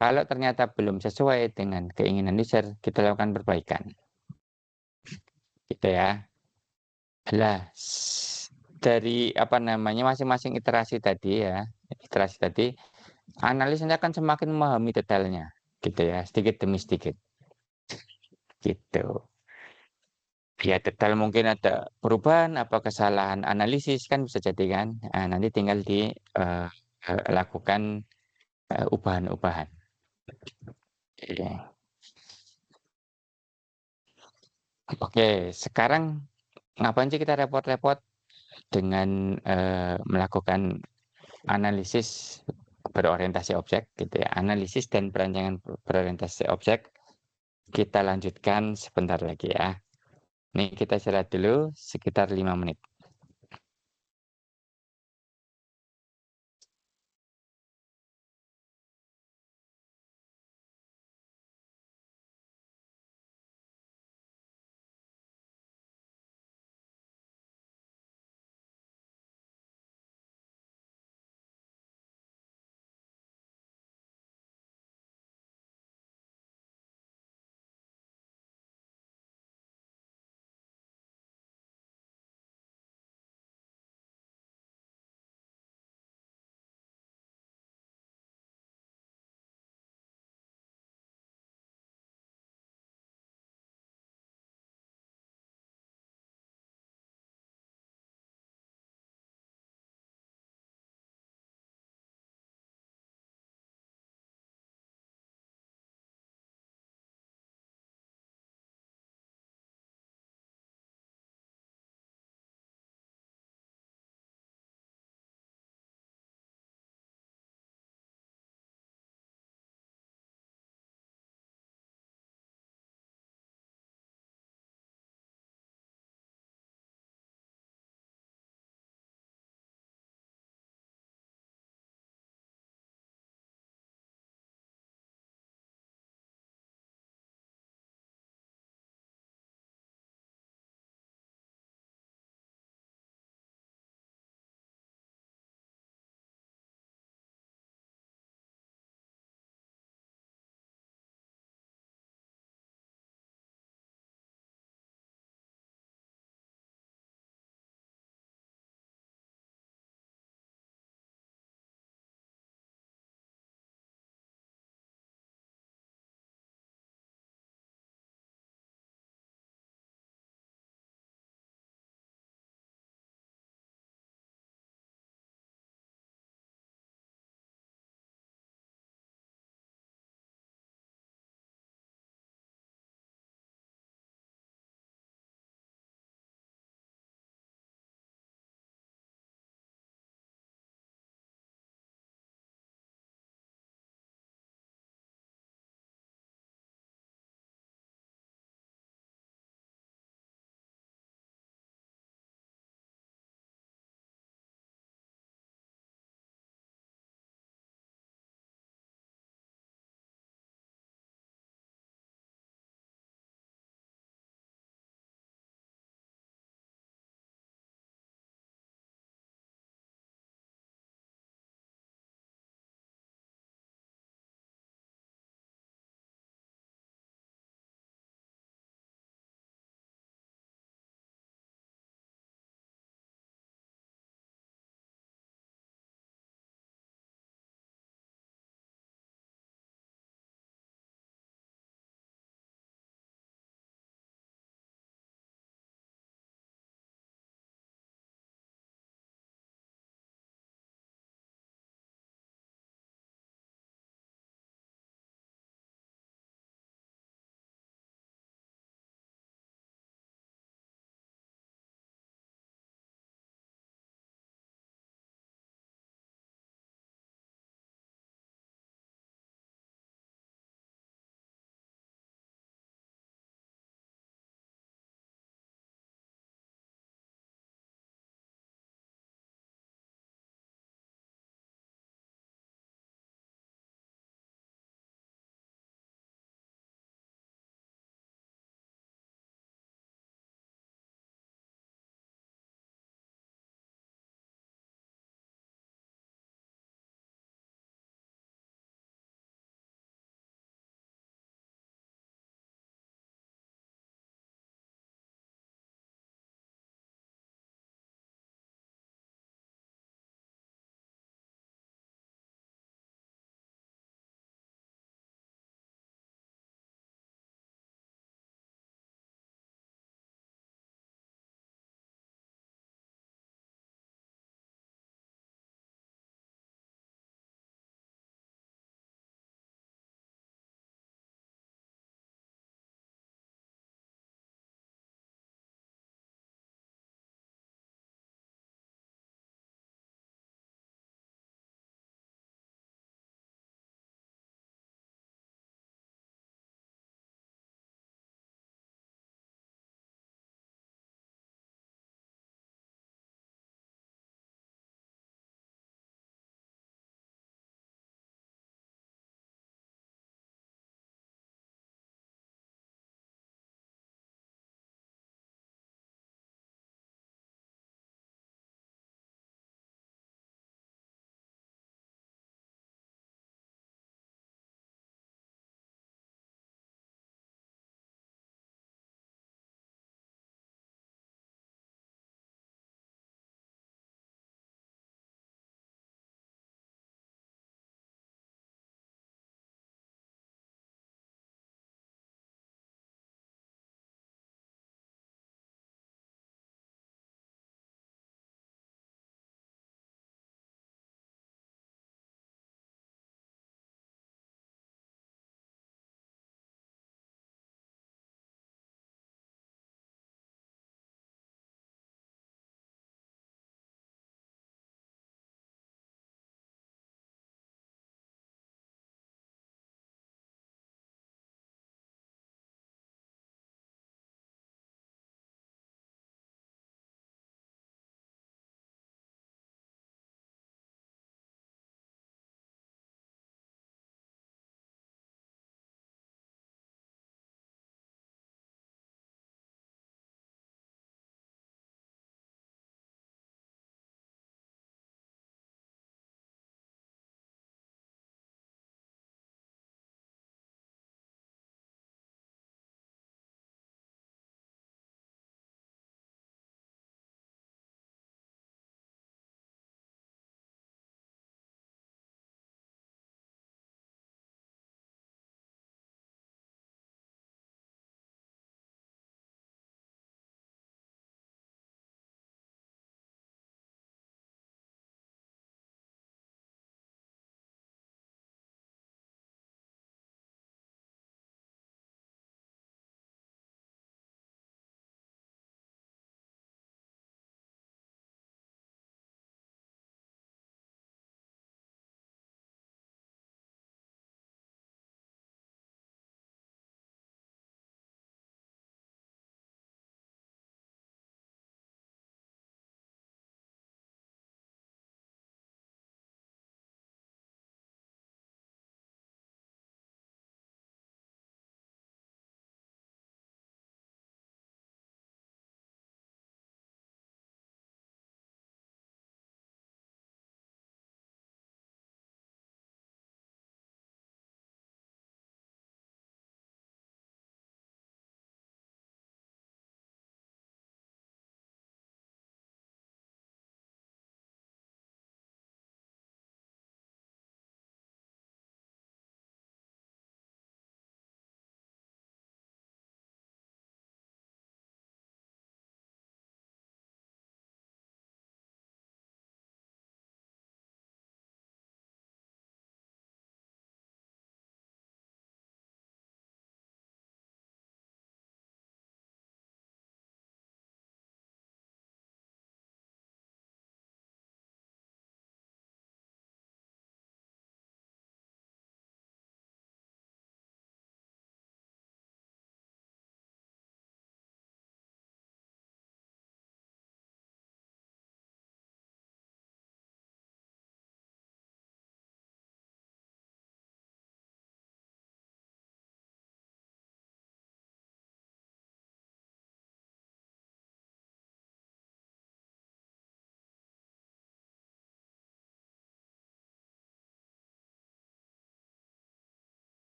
Kalau ternyata belum sesuai dengan keinginan user, kita lakukan perbaikan. Gitu ya. Lah, dari masing-masing iterasi tadi, analis nanti akan semakin memahami detailnya, gitu ya, sedikit demi sedikit, gitu. Ya, detail mungkin ada perubahan, apa kesalahan analisis kan bisa jadi kan. Nah, nanti tinggal dilakukan ubahan-ubahan. Iya. Oke, sekarang ngapain sih kita repot-repot dengan melakukan analisis berorientasi objek gitu ya. Analisis dan perancangan berorientasi objek kita lanjutkan sebentar lagi ya. Nih kita istirahat dulu sekitar 5 menit.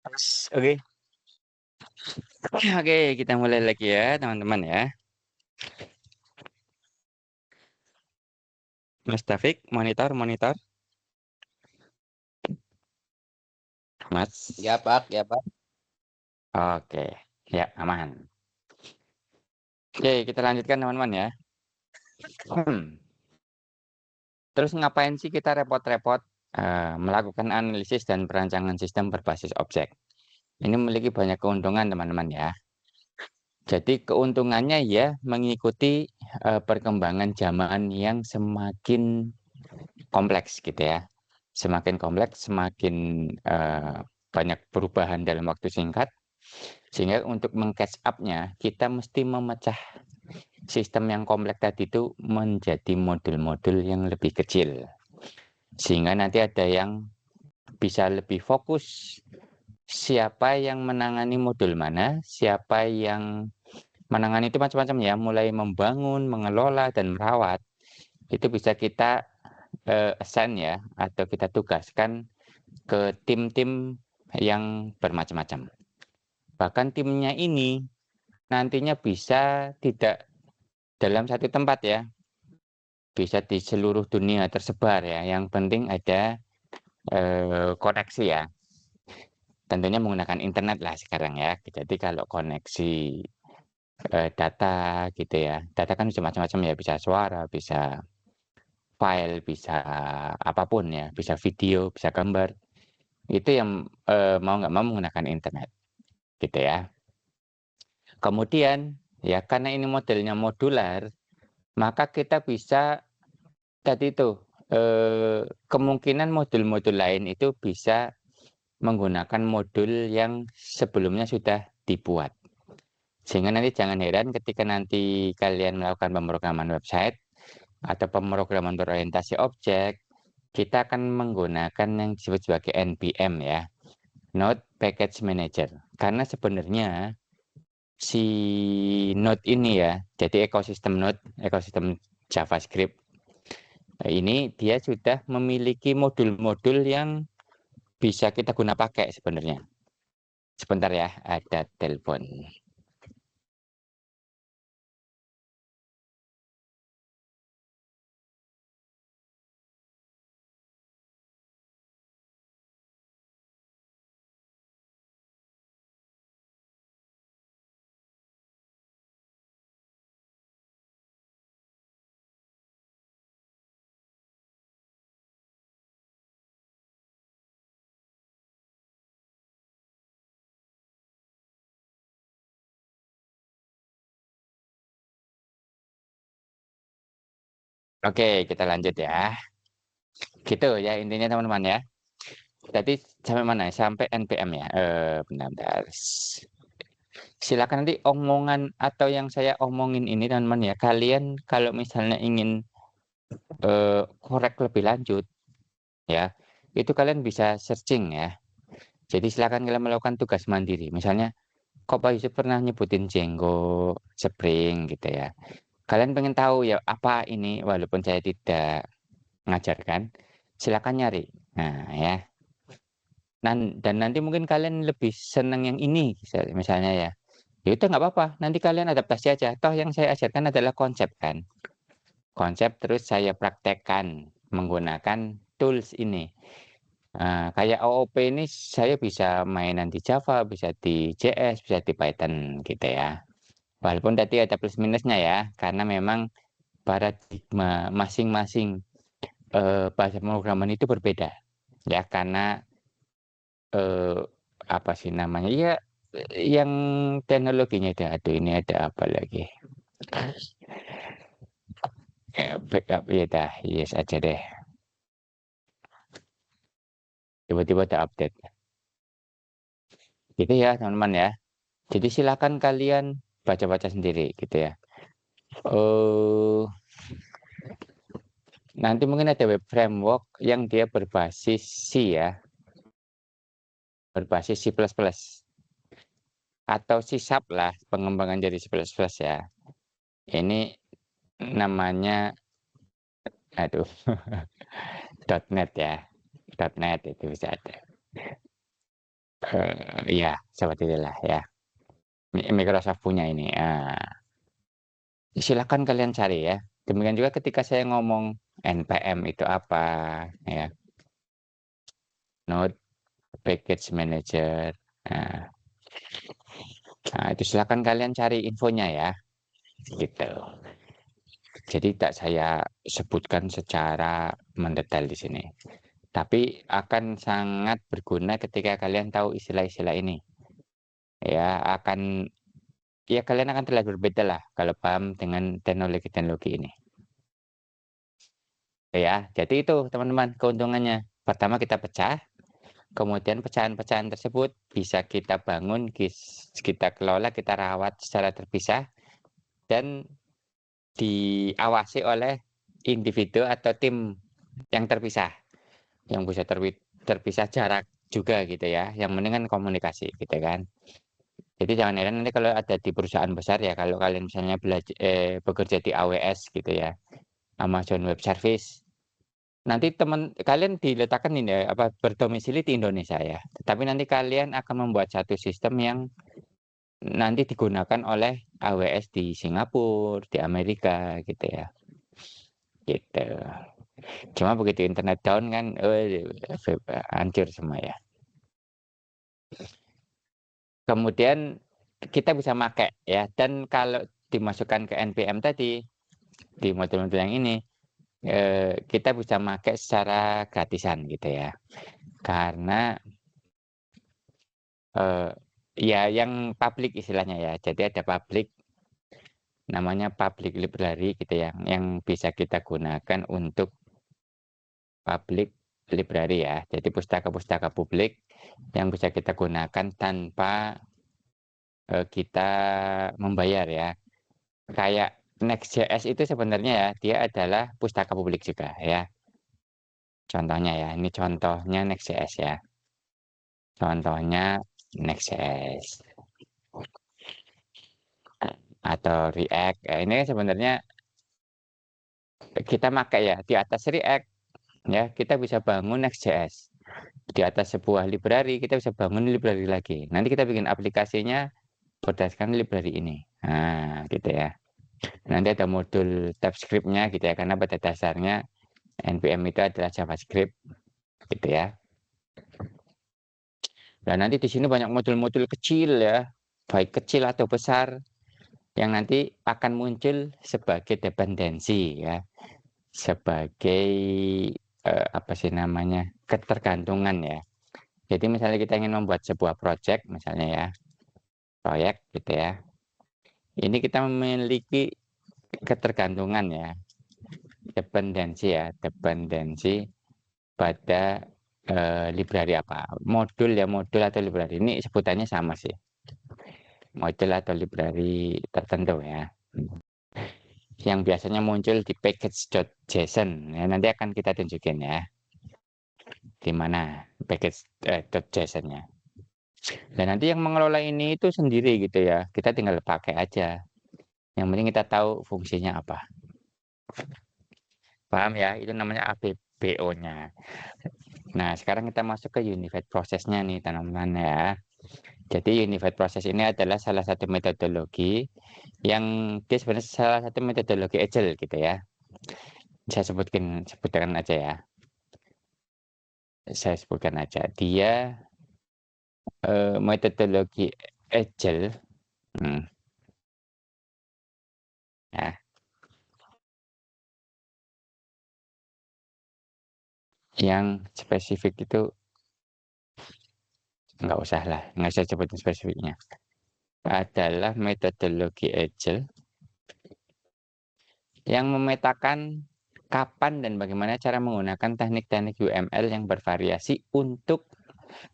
Oke. Oke, kita mulai lagi ya, teman-teman ya. Mas Taufik, monitor, monitor. Mas. Ya Pak, ya Pak. Oke, ya aman. Oke, kita lanjutkan teman-teman ya. Terus ngapain sih kita repot-repot melakukan analisis dan perancangan sistem berbasis objek? Ini memiliki banyak keuntungan teman-teman ya. Jadi keuntungannya ya mengikuti perkembangan zaman yang semakin kompleks gitu ya. Semakin kompleks, semakin banyak perubahan dalam waktu singkat. Sehingga untuk meng-catch up-nya, kita mesti memecah sistem yang kompleks tadi itu menjadi modul-modul yang lebih kecil. Sehingga nanti ada yang bisa lebih fokus siapa yang menangani modul mana, siapa yang menangani itu macam-macam ya, mulai membangun, mengelola, dan merawat. Itu bisa kita assign ya, atau kita tugaskan ke tim-tim yang bermacam-macam. Bahkan timnya ini nantinya bisa tidak dalam satu tempat ya, bisa di seluruh dunia tersebar ya. Yang penting ada koneksi ya. Tentunya menggunakan internet lah sekarang ya. Jadi kalau koneksi data gitu ya, data kan bisa macam-macam ya, bisa suara, bisa file, bisa apapun ya, bisa video, bisa gambar. Itu yang mau nggak mau menggunakan internet gitu ya. Kemudian ya karena ini modelnya modular, maka kita bisa tadi itu kemungkinan modul-modul lain itu bisa menggunakan modul yang sebelumnya sudah dibuat. Sehingga nanti jangan heran ketika nanti kalian melakukan pemrograman website atau pemrograman berorientasi objek, kita akan menggunakan yang disebut sebagai NPM ya, Node Package Manager. Karena sebenarnya si Node ini ya, jadi ekosistem Node, ekosistem JavaScript, ini dia sudah memiliki modul-modul yang bisa kita guna pakai sebenarnya. Sebentar ya, ada telepon. Oke, kita lanjut ya. Gitu ya intinya teman-teman ya. Tadi sampai mana? Sampai NPM ya. Benar-benar. Silakan nanti omongan atau yang saya omongin ini teman-teman ya. Kalian kalau misalnya ingin korek lebih lanjut ya, itu kalian bisa searching ya. Jadi silakan kalian melakukan tugas mandiri. Misalnya, kok Pak Yusuf pernah nyebutin Django, Spring gitu ya. Kalian pengen tahu ya apa ini, walaupun saya tidak mengajarkan, silakan nyari. Nah ya, dan nanti mungkin kalian lebih senang yang ini, misalnya ya. Ya udah nggak apa-apa, nanti kalian adaptasi aja. Toh yang saya ajarkan adalah konsep kan. Konsep terus saya praktekkan menggunakan tools ini. Kayak OOP ini saya bisa mainan di Java, bisa di JS, bisa di Python gitu ya. Walaupun tadi ada plus minusnya ya, karena memang paradigma masing-masing bahasa pemrograman itu berbeda. Ya, karena apa sih namanya? Ya, yang teknologinya itu. Aduh, ini ada apa lagi? Backup ya dah, yes aja deh. Tiba-tiba ada update. Gitu ya, teman-teman ya. Jadi silakan kalian baca-baca sendiri gitu ya. Oh, nanti mungkin ada web framework yang dia berbasis C ya, berbasis C++ atau C# lah, pengembangan dari C++ ya. Ini namanya, aduh, .NET ya, .NET itu bisa ada. Iya, seperti itulah ya. Microsoft punya ini. Silakan kalian cari ya. Demikian juga ketika saya ngomong NPM itu apa, ya, Node Package Manager. Nah, itu silakan kalian cari infonya ya, gitu. Jadi tak saya sebutkan secara mendetail di sini. Tapi akan sangat berguna ketika kalian tahu istilah-istilah ini. Ya, ya kalian akan terlihat berbeda lah kalau paham dengan teknologi-teknologi ini. Ya, jadi itu teman-teman keuntungannya. Pertama kita pecah, kemudian pecahan-pecahan tersebut bisa kita bangun, kita kelola, kita rawat secara terpisah, dan diawasi oleh individu atau tim yang terpisah, yang bisa terpisah jarak juga gitu ya. Yang penting kan komunikasi gitu kan. Jadi jangan heran nanti kalau ada di perusahaan besar ya, kalau kalian misalnya bekerja di AWS gitu ya, Amazon Web Service. Nanti teman kalian diletakkan ini ya, apa berdomisili di Indonesia ya. Tetapi nanti kalian akan membuat satu sistem yang nanti digunakan oleh AWS di Singapura, di Amerika gitu ya. Gitu. Cuma begitu internet down kan, hancur semua ya. Kemudian kita bisa pakai ya, dan kalau dimasukkan ke NPM tadi di modul-modul yang ini, kita bisa pakai secara gratisan gitu ya. Karena ya yang publik istilahnya ya. Jadi ada publik, namanya public library gitu ya, yang bisa kita gunakan untuk public library ya. Jadi pustaka-pustaka publik yang bisa kita gunakan tanpa kita membayar ya. Kayak Next.js itu sebenarnya ya, dia adalah pustaka publik juga ya. Contohnya ya, ini contohnya Next.js ya. Contohnya Next.js atau React. Ini kan sebenarnya kita pakai ya di atas React ya, kita bisa bangun Next.js. Di atas sebuah library kita bisa bangun library lagi. Nanti kita bikin aplikasinya berdasarkan library ini. Nah, gitu ya. Nanti ada modul TypeScript-nya gitu ya, karena pada dasarnya NPM itu adalah JavaScript gitu ya. Dan nanti di sini banyak modul-modul kecil ya, baik kecil atau besar, yang nanti akan muncul sebagai dependensi ya, sebagai apa sih namanya, ketergantungan ya. Jadi misalnya kita ingin membuat sebuah project misalnya ya, proyek gitu ya. Ini kita memiliki ketergantungan ya, dependensi pada library apa, modul ya, modul atau library. Ini sebutannya sama sih, modul atau library tertentu ya. Yang biasanya muncul di package.json. Ya, nanti akan kita tunjukin ya, di mana package.json-nya. Dan nanti yang mengelola ini itu sendiri gitu ya. Kita tinggal pakai aja. Yang penting kita tahu fungsinya apa. Paham ya? Itu namanya APBO-nya. Nah, sekarang kita masuk ke unified process-nya nih, teman-teman ya. Jadi unified process ini adalah salah satu metodologi yang dia sebenarnya salah satu metodologi Agile gitu ya. Saya sebutkan aja ya. Saya sebutkan aja. Dia metodologi Agile, hmm, ya, yang spesifik itu nggak usah sebutin spesifiknya. Adalah metodologi Agile yang memetakan kapan dan bagaimana cara menggunakan teknik-teknik UML yang bervariasi untuk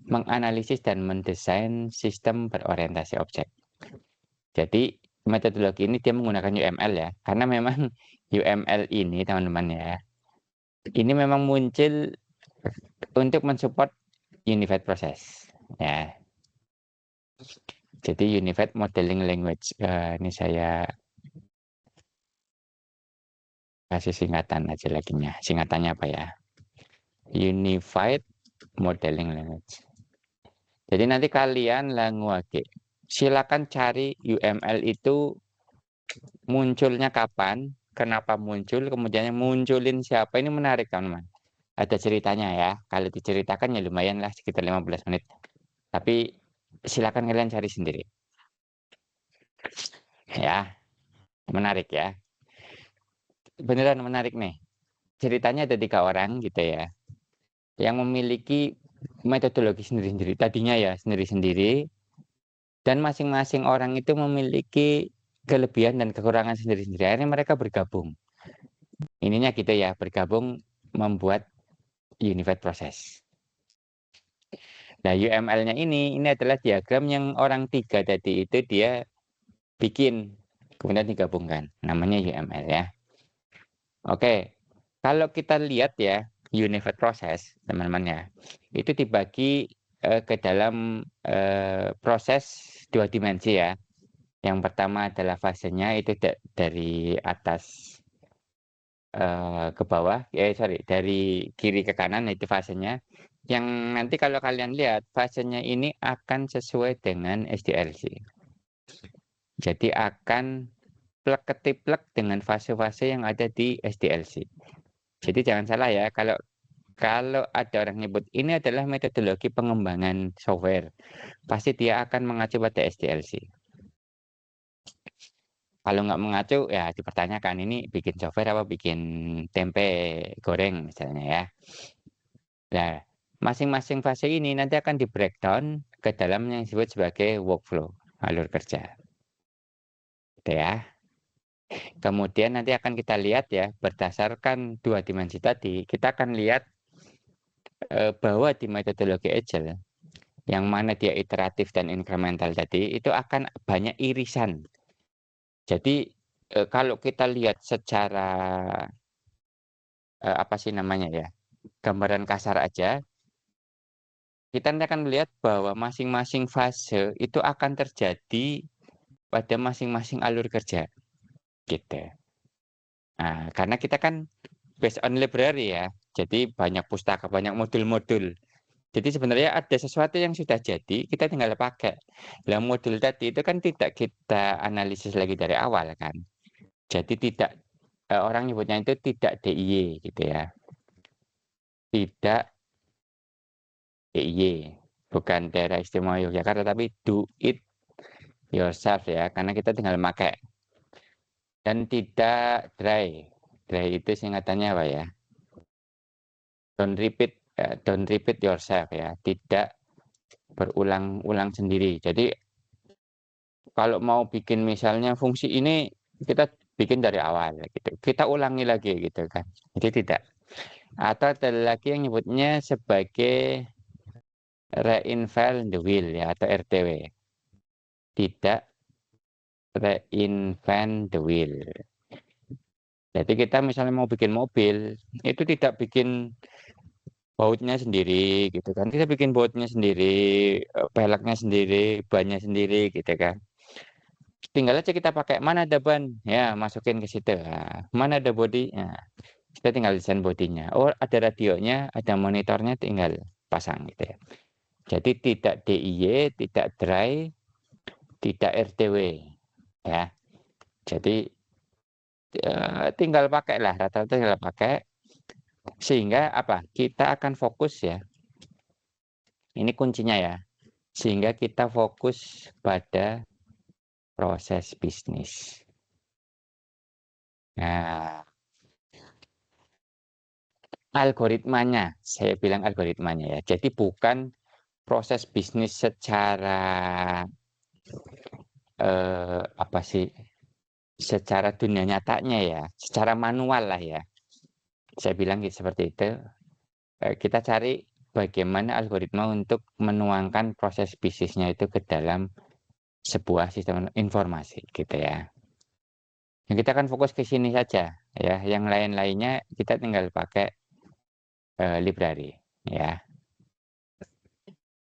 menganalisis dan mendesain sistem berorientasi objek. Jadi metodologi ini dia menggunakan UML ya, karena memang UML ini teman-teman ya, ini memang muncul untuk mensupport unified process ya. Jadi unified modeling language. Ini saya kasih singkatan aja laginya. Singkatannya apa ya? Unified modeling language. Jadi nanti kalian language. Silakan cari UML itu munculnya kapan, kenapa muncul, kemudian yang munculin siapa, ini menarik teman-teman. Ada ceritanya ya, kalau diceritakan ya lumayan lah sekitar 15 menit. Tapi silakan kalian cari sendiri. Ya, menarik ya. Beneran menarik nih. Ceritanya ada 3 orang gitu ya, yang memiliki metodologi sendiri-sendiri. Tadinya ya sendiri-sendiri, dan masing-masing orang itu memiliki kelebihan dan kekurangan sendiri-sendiri. Akhirnya mereka bergabung. Ininya gitu ya, bergabung membuat unified process. Nah, UML-nya ini adalah diagram yang orang 3 tadi itu dia bikin, kemudian digabungkan. Namanya UML ya. Oke, kalau kita lihat ya, unified process, teman-teman ya, itu dibagi ke dalam proses 2 dimensi ya. Yang pertama adalah fasenya itu dari atas ke bawah, dari kiri ke kanan itu fasenya. Yang nanti kalau kalian lihat fasenya ini akan sesuai dengan SDLC. Jadi akan plek-ketiplek dengan fase-fase yang ada di SDLC. Jadi jangan salah ya, kalau ada orang nyebut ini adalah metodologi pengembangan software, pasti dia akan mengacu pada SDLC. Kalau nggak mengacu ya dipertanyakan ini bikin software apa bikin tempe goreng misalnya ya. Nah, masing-masing fase ini nanti akan di breakdown ke dalam yang disebut sebagai workflow, alur kerja. Gitu ya. Kemudian nanti akan kita lihat ya, berdasarkan 2 dimensi tadi, kita akan lihat bahwa di metodologi Agile, yang mana dia iteratif dan incremental tadi, itu akan banyak irisan. Jadi kalau kita lihat secara apa sih namanya ya, gambaran kasar aja, kita nanti akan melihat bahwa masing-masing fase itu akan terjadi pada masing-masing alur kerja, gitu. Nah, karena kita kan based on library ya, jadi banyak pustaka, banyak modul-modul. Jadi sebenarnya ada sesuatu yang sudah jadi, kita tinggal pakai. Lah modul tadi itu kan tidak kita analisis lagi dari awal kan. Jadi tidak orang nyebutnya itu tidak DIY gitu ya. Tidak DIY. Bukan daerah istimewa Yogyakarta tapi do it yourself ya, karena kita tinggal pakai. Dan tidak dry. Dry itu singkatannya apa ya? Don't repeat yourself ya. Tidak berulang-ulang sendiri. Jadi kalau mau bikin misalnya fungsi ini kita bikin dari awal gitu. Kita ulangi lagi gitu kan. Jadi tidak. Atau ada lagi yang nyebutnya sebagai reinvent the wheel ya atau RTW. Tidak reinvent the wheel. Jadi kita misalnya mau bikin mobil, itu tidak bikin bautnya sendiri gitu kan. Kita bikin bautnya sendiri, peleknya sendiri, bannya sendiri gitu kan. Tinggal aja kita pakai mana ada ban, ya masukin ke situ. Nah, mana ada bodi, nah, kita tinggal desain bodinya. Oh ada radionya, ada monitornya, tinggal pasang gitu ya. Jadi tidak DIY, tidak dry, tidak RTW ya. Jadi tinggal pakai lah, rata-rata tinggal pakai. Sehingga apa? Kita akan fokus ya. Ini kuncinya ya. Sehingga kita fokus pada proses bisnis. Nah, algoritmanya, saya bilang algoritmanya ya. Jadi bukan proses bisnis secara apa sih? Secara dunia nyatanya ya, secara manual lah ya. Saya bilang gitu seperti itu. Kita cari bagaimana algoritma untuk menuangkan proses bisnisnya itu ke dalam sebuah sistem informasi gitu ya. Yang kita akan fokus ke sini saja ya. Yang lain-lainnya kita tinggal pakai library ya.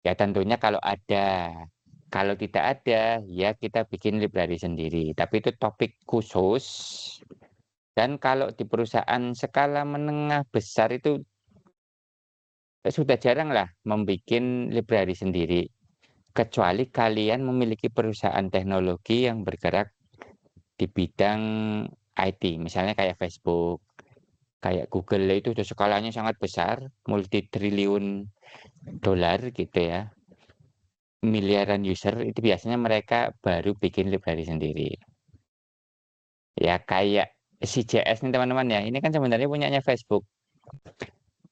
Ya tentunya kalau ada. Kalau tidak ada, ya kita bikin library sendiri. Tapi itu topik khusus. Dan kalau di perusahaan skala menengah besar itu sudah jarang lah membuat library sendiri. kecuali kalian memiliki perusahaan teknologi yang bergerak di bidang IT, misalnya kayak Facebook, kayak Google itu udah skalanya sangat besar, multi-triliun dolar gitu ya, miliaran user, itu biasanya mereka baru bikin library sendiri. Ya kayak CJS nih teman-teman ya, ini kan sebenarnya punyanya Facebook.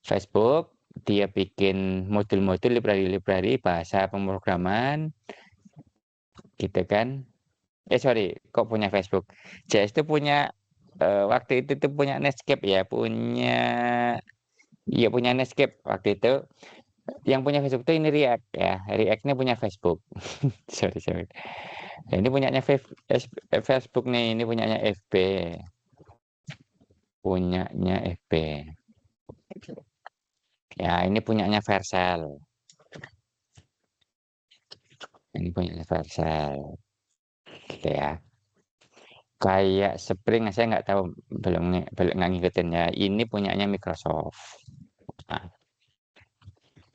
Facebook dia bikin modul-modul library-library bahasa pemrograman gitu kan. Sorry, kok punya Facebook? JS itu punya waktu itu tuh punya Netscape ya, punya Netscape waktu itu. Yang punya Facebook tuh ini React ya. React ini punya Facebook. Sorry, sorry. Nah, ini punyanya Facebook nih, ini punyanya FB. Punyanya FB. Ya, ini punyanya Vercel. Ini punyanya Vercel. Gitu ya. Kayak Spring saya nggak tahu, belum nggak ngikutin ya. Ini punyanya Microsoft. Nah,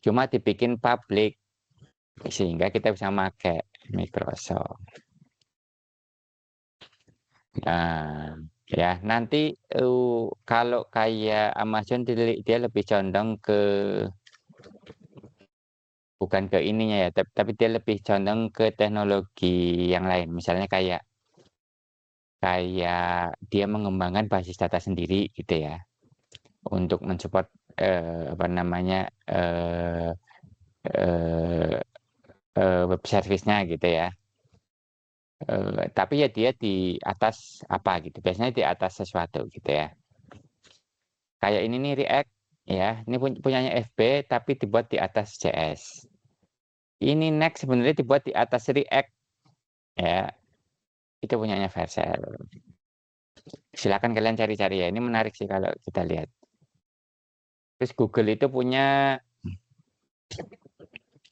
cuma dibikin public sehingga kita bisa pakai Microsoft. Nah, ya nanti kalau kayak Amazon dia lebih condong ke bukan ke ininya ya, tapi dia lebih condong ke teknologi yang lain. Misalnya kayak kayak dia mengembangkan basis data sendiri gitu ya, untuk mensupport apa namanya eh, web service-nya gitu ya. Tapi ya dia di atas apa gitu, biasanya di atas sesuatu gitu ya. Kayak ini nih React ya, ini punyanya FB tapi dibuat di atas JS. Ini Next sebenarnya dibuat di atas React ya, itu punyanya Vercel. Silakan kalian cari-cari ya, ini menarik sih kalau kita lihat. Terus Google itu punya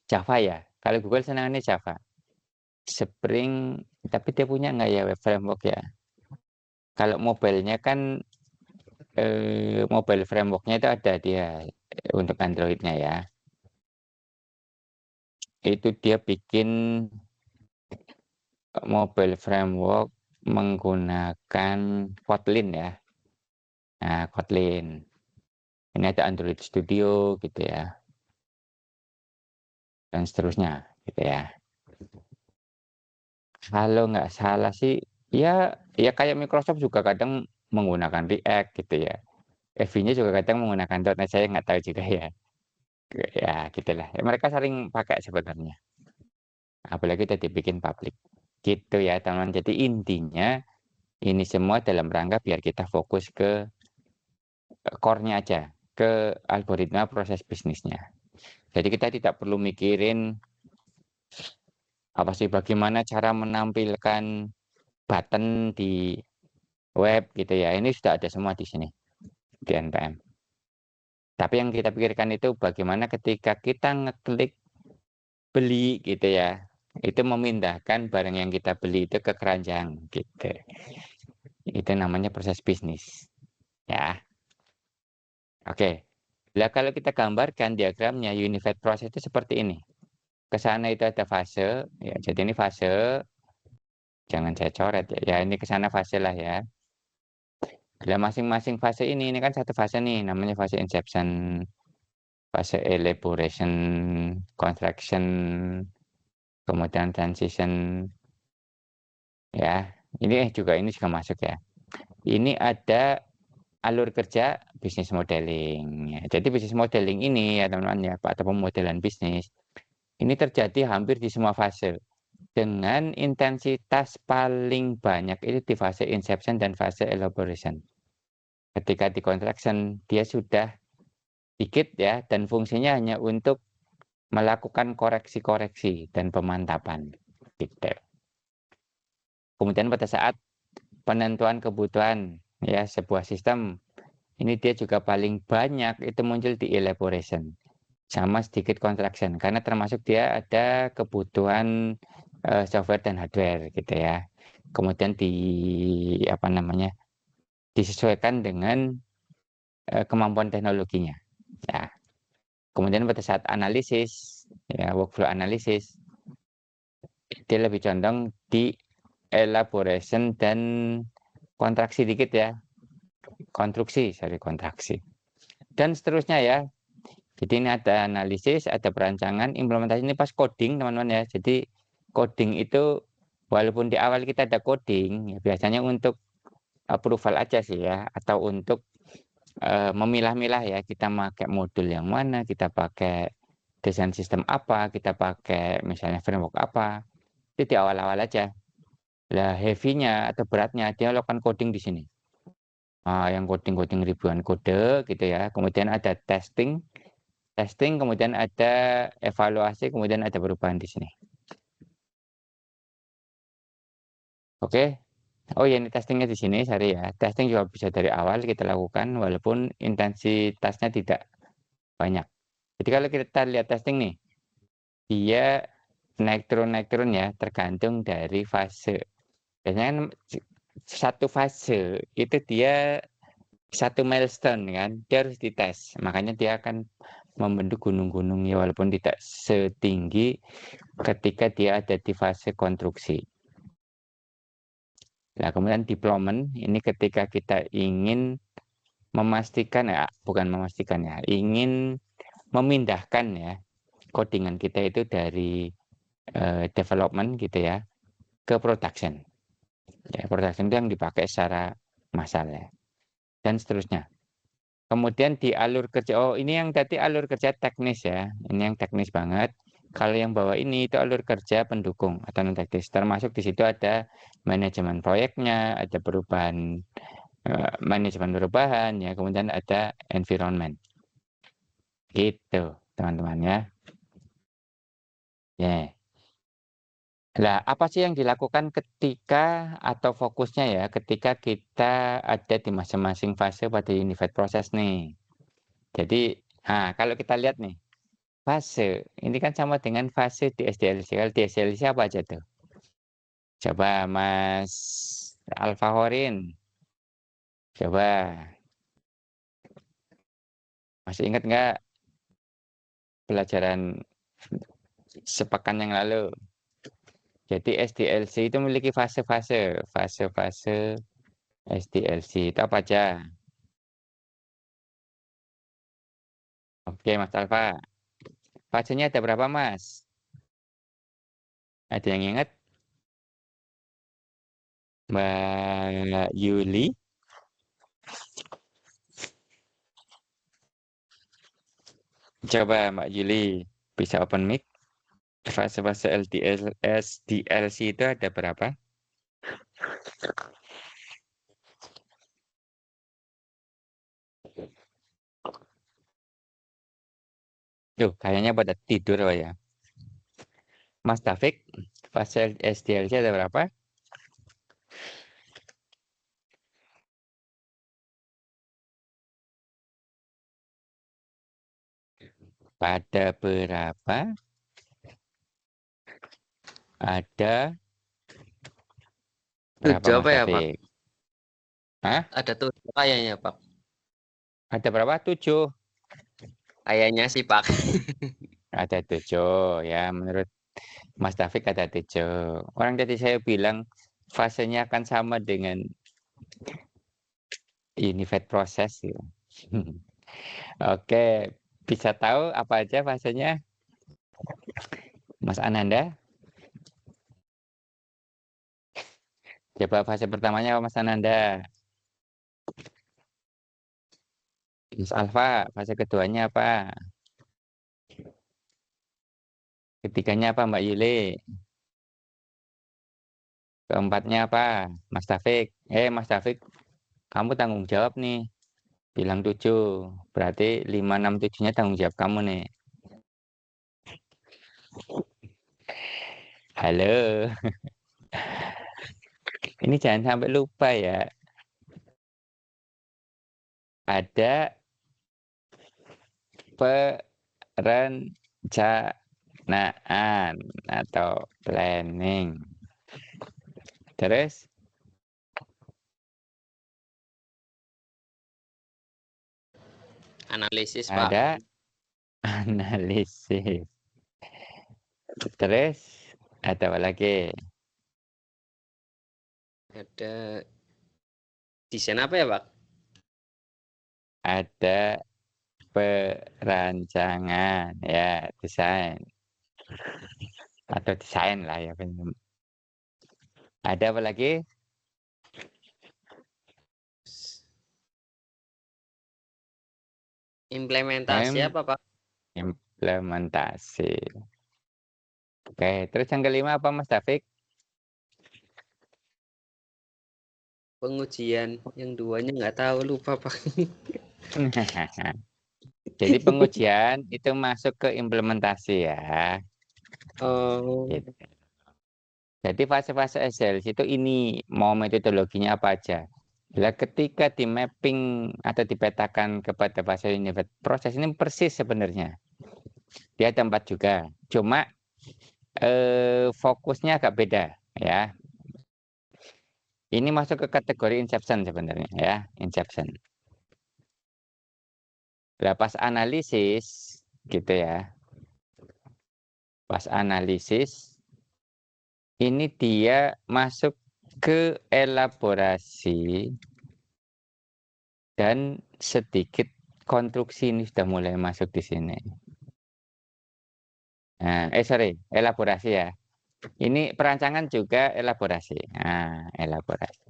Java ya, kalau Google senangannya Java. Spring, tapi dia punya nggak ya web framework ya? Kalau mobilenya kan mobile frameworknya itu ada dia untuk Androidnya ya. Itu dia bikin mobile framework menggunakan Kotlin ya. Nah, Kotlin. Ini ada Android Studio gitu ya. Dan seterusnya gitu ya. Kalau nggak salah sih, ya kayak Microsoft juga kadang menggunakan React gitu ya. FV-nya juga kadang menggunakan .NET, saya nggak tahu juga ya. Ya gitulah. Ya, mereka sering pakai sebenarnya. Apalagi udah dibikin public. Gitu ya teman-teman. Jadi intinya ini semua dalam rangka biar kita fokus ke core-nya aja, ke algoritma proses bisnisnya. Jadi kita tidak perlu mikirin apa sih bagaimana cara menampilkan button di web gitu ya. Ini sudah ada semua di sini di NPM. Tapi yang kita pikirkan itu bagaimana ketika kita ngeklik beli gitu ya. Itu memindahkan barang yang kita beli itu ke keranjang gitu. Itu namanya proses bisnis. Ya. Oke. Nah, kalau kita gambarkan diagramnya unified process itu seperti ini. Ke sana itu ada fase, ya. Jadi ini fase, jangan saya coret ya. Ya ini ke sana fase lah ya. Bila masing-masing fase ini kan satu fase nih, namanya fase inception, fase elaboration, contraction, kemudian transition, ya. Ini juga masuk ya. Ini ada alur kerja bisnis modeling. Ya. Jadi bisnis modeling ini ya teman-teman ya, atau pemodelan bisnis ini terjadi hampir di semua fase dengan intensitas paling banyak itu di fase inception dan fase elaboration. Ketika di contraction dia sudah dikit ya dan fungsinya hanya untuk melakukan koreksi-koreksi dan pemantapan gitu. Kemudian pada saat penentuan kebutuhan ya sebuah sistem ini dia juga paling banyak itu muncul di elaboration sama sedikit contraction karena termasuk dia ada kebutuhan software dan hardware gitu ya. Kemudian apa namanya disesuaikan dengan kemampuan teknologinya. Ya. Kemudian pada saat analisis ya workflow analisis dia lebih condong di elaboration dan kontraksi dikit ya. Konstruksi, kontraksi. Dan seterusnya ya. Jadi ini ada analisis, ada perancangan, implementasi ini pas coding teman-teman ya. Jadi coding itu walaupun di awal kita ada coding, ya biasanya untuk approval aja sih ya, atau untuk memilah-milah ya, kita pakai modul yang mana, kita pakai desain sistem apa, kita pakai misalnya framework apa, itu di awal-awal aja. Lah heavy-nya atau beratnya dia lakukan coding di sini. Yang coding ribuan kode gitu ya. Kemudian ada testing, kemudian ada evaluasi, kemudian ada perubahan di sini. Oke. Oh ya, ini testingnya di sini, sorry ya. Testing juga bisa dari awal kita lakukan walaupun intensitasnya tidak banyak. Jadi kalau kita lihat testing nih, dia naik turun ya, tergantung dari fase. Biasanya kan satu fase itu dia satu milestone kan, dia harus dites. Makanya dia akan membentuk gunung-gunung ya, walaupun tidak setinggi ketika dia ada di fase konstruksi. Nah, kemudian deployment ini ketika kita ingin memastikan ya, bukan memastikan ya, ingin memindahkan ya codingan kita itu dari development gitu ya ke production. Ya, production itu yang dipakai secara massal ya. Dan seterusnya. Kemudian di alur kerja, oh ini yang tadi alur kerja teknis ya, ini yang teknis banget. Kalau yang bawah ini itu alur kerja pendukung atau non teknis, termasuk di situ ada manajemen proyeknya, ada perubahan, manajemen perubahan ya, kemudian ada environment. Gitu teman-teman ya. Ya. Lah, apa sih yang dilakukan ketika atau fokusnya ya ketika kita ada di masing-masing fase pada unified process nih. Jadi, kalau kita lihat nih, fase ini kan sama dengan fase di SDLC. Kalau di SDLC apa aja tuh? Coba Mas Alfahorin, coba masih ingat nggak pelajaran sepekan yang lalu? Jadi SDLC itu memiliki fase-fase, fase-fase SDLC itu apa aja? Oke, Mas Alfa. Fasenya ada berapa, Mas? Ada yang ingat? Mbak Yuli? Coba Mbak Yuli bisa open mic. Fase-fase LDL, SDLC itu ada berapa? Tuh, kayaknya pada tidur Pak ya. Mas Taufik, fase SDLC ada berapa? Pada berapa? Ada berapa 7 Mas apa ya, Pak? Taufik? Hah? Ada 7 kayaknya, Pak. Ada berapa? 7. Kayaknya sih, Pak. Ada 7 ya, menurut Mas Taufik ada 7. Orang tadi saya bilang fasenya akan sama dengan unified process gitu. Oke, bisa tahu apa aja fasenya? Mas Ananda? Coba fase pertamanya apa Mas Ananda? Mas Alfa, fase keduanya apa? Ketiganya apa Mbak Yuli? Keempatnya apa? Mas Taufik. Mas Taufik, kamu tanggung jawab nih. Bilang 7. Berarti 5, 6, 7-nya tanggung jawab kamu nih. Halo. Ini jangan sampai lupa ya. Ada perencanaan atau planning. Terus Analisis, Pak. ada analisis. Terus Ada apa lagi? Ada desain apa ya, Pak? Ada perancangan, ya, desain. Atau desain lah ya. Ada apa lagi? Implementasi apa, Pak? Implementasi. Oke, terus yang kelima apa Mas Taufik? Pengujian. Yang duanya nggak tahu, lupa, Pak. Jadi pengujian itu masuk ke implementasi ya. Oh, Gitu. Jadi fase-fase SLC itu ini mau metodologinya apa aja. Bila ketika di mapping atau dipetakan kepada fase unit proses ini persis sebenarnya. Dia ada 4 juga. Cuma fokusnya agak beda ya. Ini masuk ke kategori inception sebenarnya ya, inception. Lah pas analisis gitu ya. Pas analisis ini dia masuk ke elaborasi dan sedikit konstruksi ini sudah mulai masuk di sini. Nah, sorry, elaborasi ya. Ini perancangan juga elaborasi. Nah, elaborasi.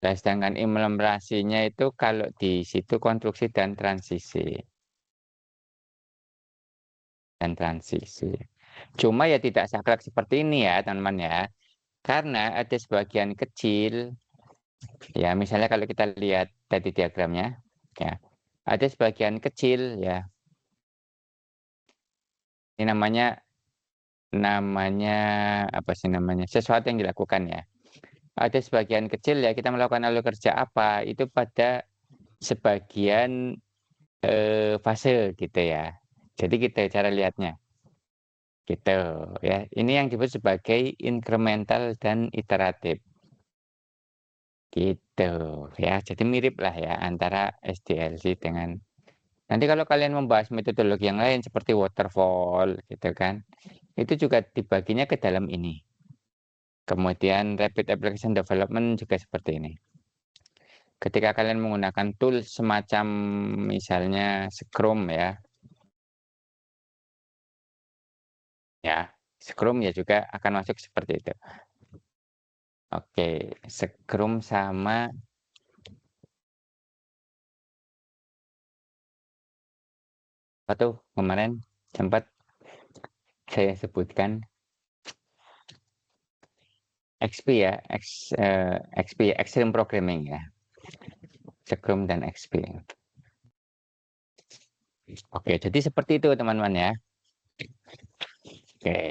Nah, sedangkan implementasinya itu kalau di situ konstruksi dan transisi. Cuma ya tidak saklek seperti ini ya, teman-teman ya. Karena ada sebagian kecil, ya misalnya kalau kita lihat tadi diagramnya, ya ada sebagian kecil ya. Ini namanya apa sih namanya? Sesuatu yang dilakukan ya. Ada sebagian kecil ya kita melakukan alur kerja apa itu pada sebagian fase gitu ya. Jadi kita cara lihatnya gitu ya. Ini yang disebut sebagai incremental dan iteratif. Gitu ya. Jadi mirip lah ya antara SDLC dengan nanti kalau kalian membahas metodologi yang lain seperti waterfall gitu kan. Itu juga dibaginya ke dalam ini. Kemudian rapid application development juga seperti ini. Ketika kalian menggunakan tool semacam misalnya Scrum ya. Ya, Scrum ya juga akan masuk seperti itu. Oke, Scrum sama apa tuh kemarin sempat saya sebutkan XP ya, XP Extreme Programming ya. Scrum dan XP. Oke, jadi seperti itu teman-teman ya. Oke.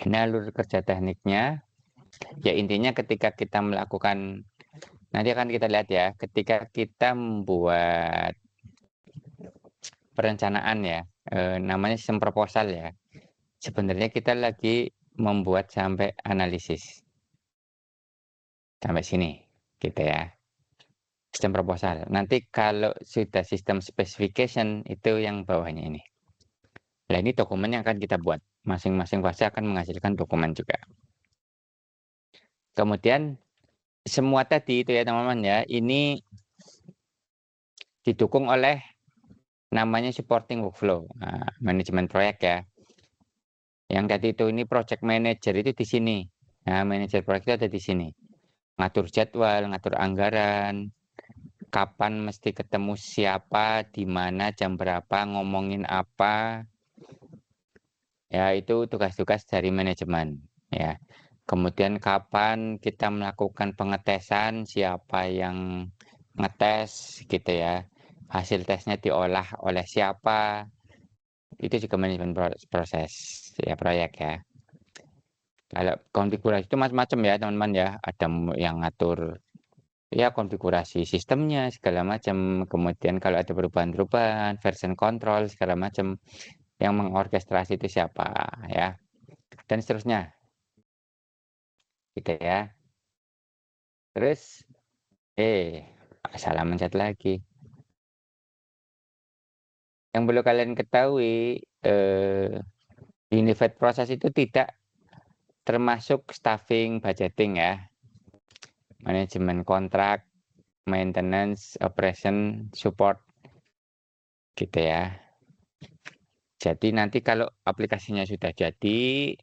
Ini alur kerja tekniknya. Ya intinya ketika kita melakukan nanti akan kita lihat ya, ketika kita membuat perencanaan ya, namanya sistem proposal ya. Sebenarnya kita lagi membuat sampai analisis. Sampai sini gitu ya. Sistem proposal. Nanti kalau sudah sistem specification itu yang bawahnya ini. Nah, ini dokumen yang akan kita buat. Masing-masing fase akan menghasilkan dokumen juga. Kemudian semua tadi itu ya teman-teman ya, ini didukung oleh namanya supporting workflow. Nah, manajemen proyek ya. Yang tadi itu ini project manager itu di sini. Nah, manajer proyek itu ada di sini. Ngatur jadwal, ngatur anggaran, kapan mesti ketemu siapa, di mana, jam berapa, ngomongin apa. Ya, itu tugas-tugas dari manajemen ya. Kemudian kapan kita melakukan pengetesan, siapa yang ngetes gitu ya. Hasil tesnya diolah oleh siapa. Itu juga manajemen proses ya proyek ya. Kalau konfigurasi itu macam-macam ya teman-teman ya. Ada yang ngatur ya konfigurasi sistemnya segala macam. Kemudian kalau ada perubahan-perubahan, version control segala macam. Yang mengorkestrasi itu siapa ya. Dan seterusnya. Gitu ya. Terus salah mencet lagi. Yang perlu kalian ketahui Unified process itu tidak termasuk staffing, budgeting ya. Manajemen kontrak, maintenance, operation, support gitu ya. Jadi nanti kalau aplikasinya sudah jadi,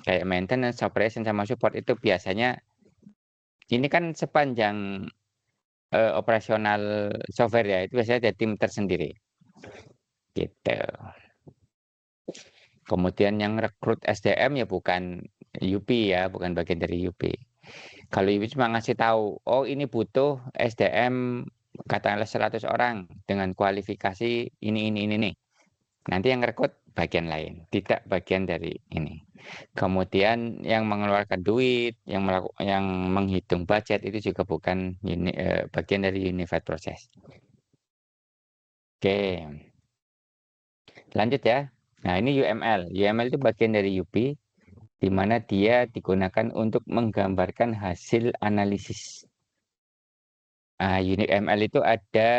kayak maintenance, operation, sama support itu biasanya ini kan sepanjang operasional software ya, itu biasanya ada tim tersendiri gitu. Kemudian yang rekrut SDM ya bukan UP ya, bukan bagian dari UP. Kalau UP cuma ngasih tahu, oh ini butuh SDM katakanlah 100 orang dengan kualifikasi ini nih. Nanti yang rekrut bagian lain, tidak bagian dari ini. Kemudian yang mengeluarkan duit, yang menghitung budget itu juga bukan bagian dari unified process. Oke, lanjut ya. Nah ini UML. UML itu bagian dari UP, di mana dia digunakan untuk menggambarkan hasil analisis. Nah, unit ML itu ada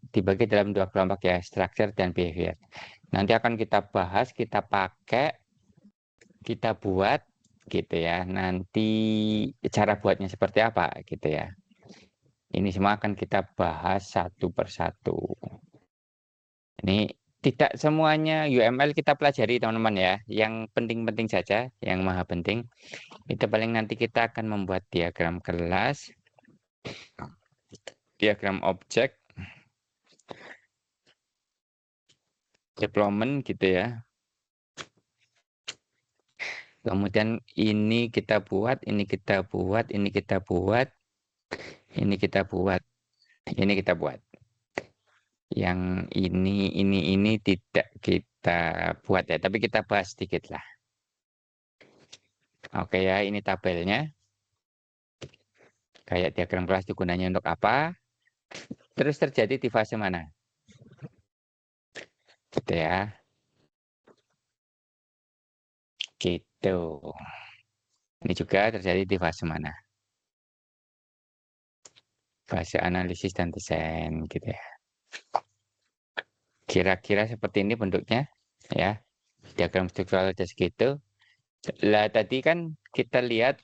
dibagi dalam 2 kelompok ya, structure dan behavior. Nanti akan kita bahas, kita pakai, kita buat gitu ya. Nanti cara buatnya seperti apa gitu ya. Ini semua akan kita bahas satu persatu. Ini tidak semuanya UML kita pelajari teman-teman ya. Yang penting-penting saja, yang maha penting. Itu paling nanti kita akan membuat diagram kelas, diagram objek, deployment gitu ya. Kemudian ini kita buat, ini kita buat, ini kita buat, ini kita buat, ini kita buat. Yang ini tidak kita buat ya, tapi kita bahas sedikit lah. Oke ya, ini tabelnya. Kayak diagram kelas itu gunanya untuk apa? Terus terjadi di fase mana? Gitu ya. Gitu. Ini juga terjadi di fase mana? Fase analisis dan desain gitu ya. Kira-kira seperti ini bentuknya ya. Diagram struktural ada segitu. Lah tadi kan kita lihat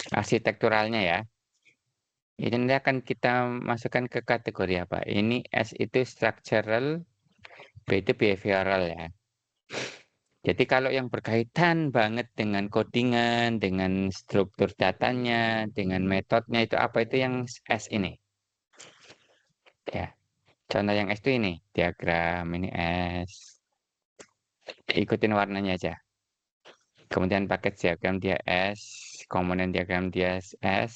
arsitekturalnya ya. Ini nanti akan kita masukkan ke kategori apa? Ini S itu structural, B itu behavioral ya. Jadi kalau yang berkaitan banget dengan codingan, dengan struktur datanya, dengan metodenya itu apa itu yang S ini. Ya. Contoh yang S itu ini, diagram ini S. Ikutin warnanya aja. Kemudian paket diagram dia S, komponen diagram dia S,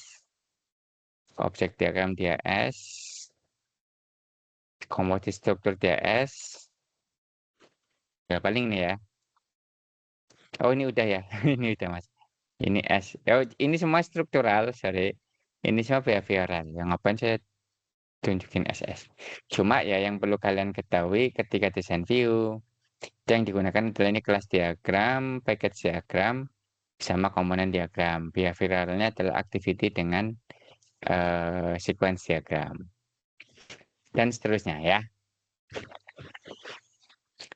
objek diagram dia S, komposisi struktur dia S. Ya paling nih ya. Oh ini udah ya, ini udah mas. Ini S. Oh ini semua struktural, sorry. Ini semua behavioral. Yang ngapain saya tunjukin SS. Cuma ya yang perlu kalian ketahui ketika desain view, yang digunakan adalah ini kelas diagram, package diagram, sama komponen diagram. Behavioralnya adalah activity dengan sequence diagram. Dan seterusnya ya.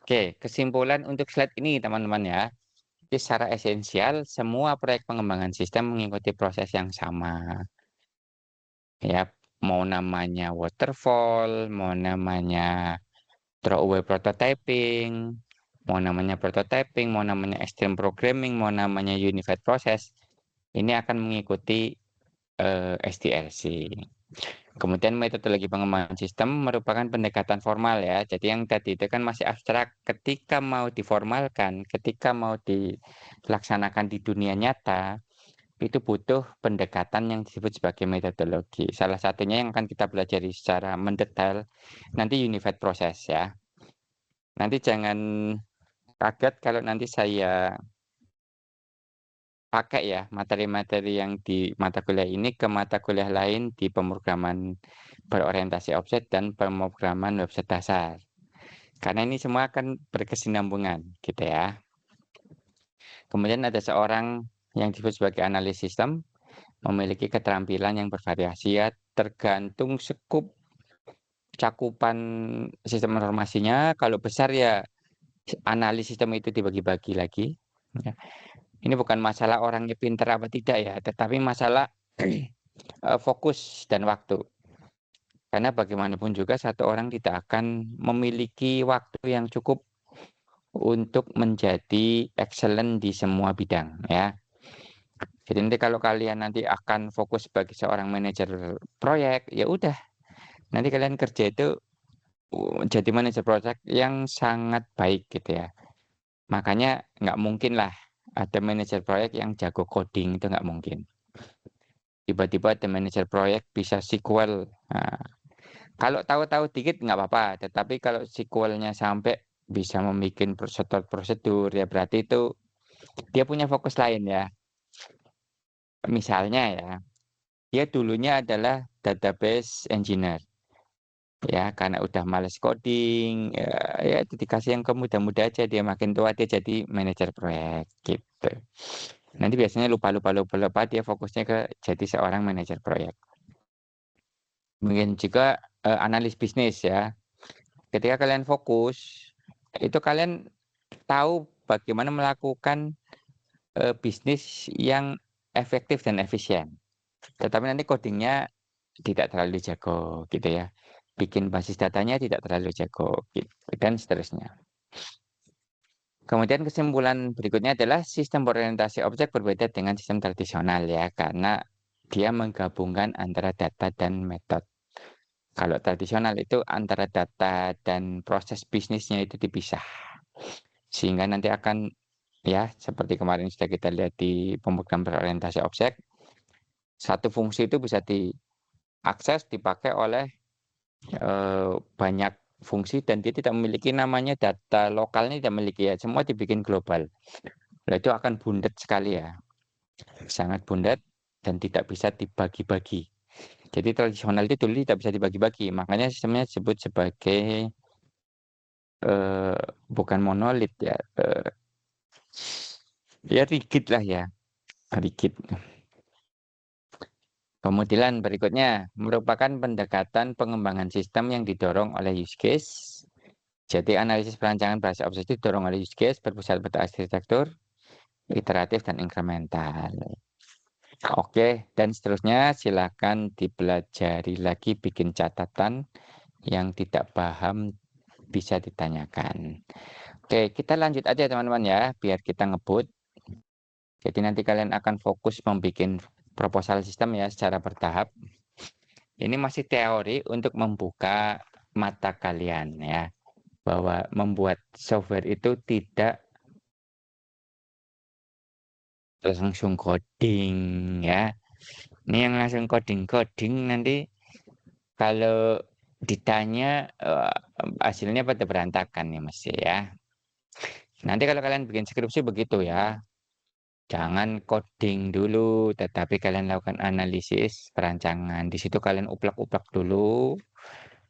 Oke, kesimpulan untuk slide ini teman-teman ya. Jadi secara esensial, semua proyek pengembangan sistem mengikuti proses yang sama. Ya, mau namanya waterfall, mau namanya throwaway prototyping, mau namanya prototyping, mau namanya extreme programming, mau namanya unified process, ini akan mengikuti SDLC. Kemudian metodologi pengembangan sistem merupakan pendekatan formal ya. Jadi yang tadi itu kan masih abstrak. Ketika mau diformalkan, ketika mau dilaksanakan di dunia nyata, itu butuh pendekatan yang disebut sebagai metodologi. Salah satunya yang akan kita pelajari secara mendetail nanti unified process ya. Nanti jangan kaget kalau nanti saya pakai ya materi-materi yang di mata kuliah ini ke mata kuliah lain di pemrograman berorientasi objek dan pemrograman website dasar. Karena ini semua akan berkesinambungan gitu ya. Kemudian ada seorang yang disebut sebagai analis sistem, memiliki keterampilan yang bervariasi ya, tergantung skup cakupan sistem informasinya. Kalau besar ya analis sistem itu dibagi-bagi lagi. Ya. Ini bukan masalah orangnya pinter apa tidak ya, tetapi masalah fokus dan waktu. Karena bagaimanapun juga satu orang tidak akan memiliki waktu yang cukup untuk menjadi excellent di semua bidang ya. Jadi nanti kalau kalian nanti akan fokus sebagai seorang manajer proyek, ya udah, nanti kalian kerja itu jadi manajer proyek yang sangat baik gitu ya. Makanya nggak mungkin lah ada manajer proyek yang jago coding, itu nggak mungkin. Tiba-tiba ada manajer proyek bisa SQL. Nah, kalau tahu-tahu dikit nggak apa-apa, tetapi kalau SQL-nya sampai bisa membuat prosedur-prosedur, ya berarti itu dia punya fokus lain ya. Misalnya ya, dia dulunya adalah database engineer. Ya, karena udah males coding, ya itu dikasih yang ke muda-muda aja, dia makin tua dia jadi manajer proyek gitu. Nanti biasanya lupa, dia fokusnya ke jadi seorang manajer proyek. Mungkin juga analis bisnis ya. Ketika kalian fokus, itu kalian tahu bagaimana melakukan bisnis yang efektif dan efisien. Tetapi nanti codingnya tidak terlalu jago gitu ya. Bikin basis datanya tidak terlalu jago gitu, dan seterusnya. Kemudian kesimpulan berikutnya adalah sistem berorientasi objek berbeda dengan sistem tradisional ya, karena dia menggabungkan antara data dan metode. Kalau tradisional itu antara data dan proses bisnisnya itu dipisah. Sehingga nanti akan ya seperti kemarin sudah kita lihat di pemrograman berorientasi objek, satu fungsi itu bisa diakses, dipakai oleh banyak fungsi dan dia tidak memiliki namanya data lokalnya, tidak memiliki ya, semua dibikin global. Nah, itu akan bundet sekali ya, sangat bundet dan tidak bisa dibagi-bagi. Jadi tradisional itu dulu tidak bisa dibagi-bagi, makanya sistemnya disebut sebagai bukan monolit ya, ya rigid lah ya, rigid. Kemudian berikutnya merupakan pendekatan pengembangan sistem yang didorong oleh use case. Jadi analisis perancangan bahasa objek itu didorong oleh use case berpusat pada arsitektur, iteratif dan inkremental. Oke, dan seterusnya silakan dipelajari lagi, bikin catatan, yang tidak paham bisa ditanyakan. Oke, kita lanjut aja teman-teman ya, biar kita ngebut. Jadi nanti kalian akan fokus membuat proposal sistem ya secara bertahap. Ini masih teori untuk membuka mata kalian ya, bahwa membuat software itu tidak langsung coding ya. Ini yang langsung coding nanti kalau ditanya hasilnya pada berantakan nih Mas ya. Nanti kalau kalian bikin skripsi begitu ya. Jangan coding dulu, tetapi kalian lakukan analisis perancangan. Di situ kalian uplak-uplak dulu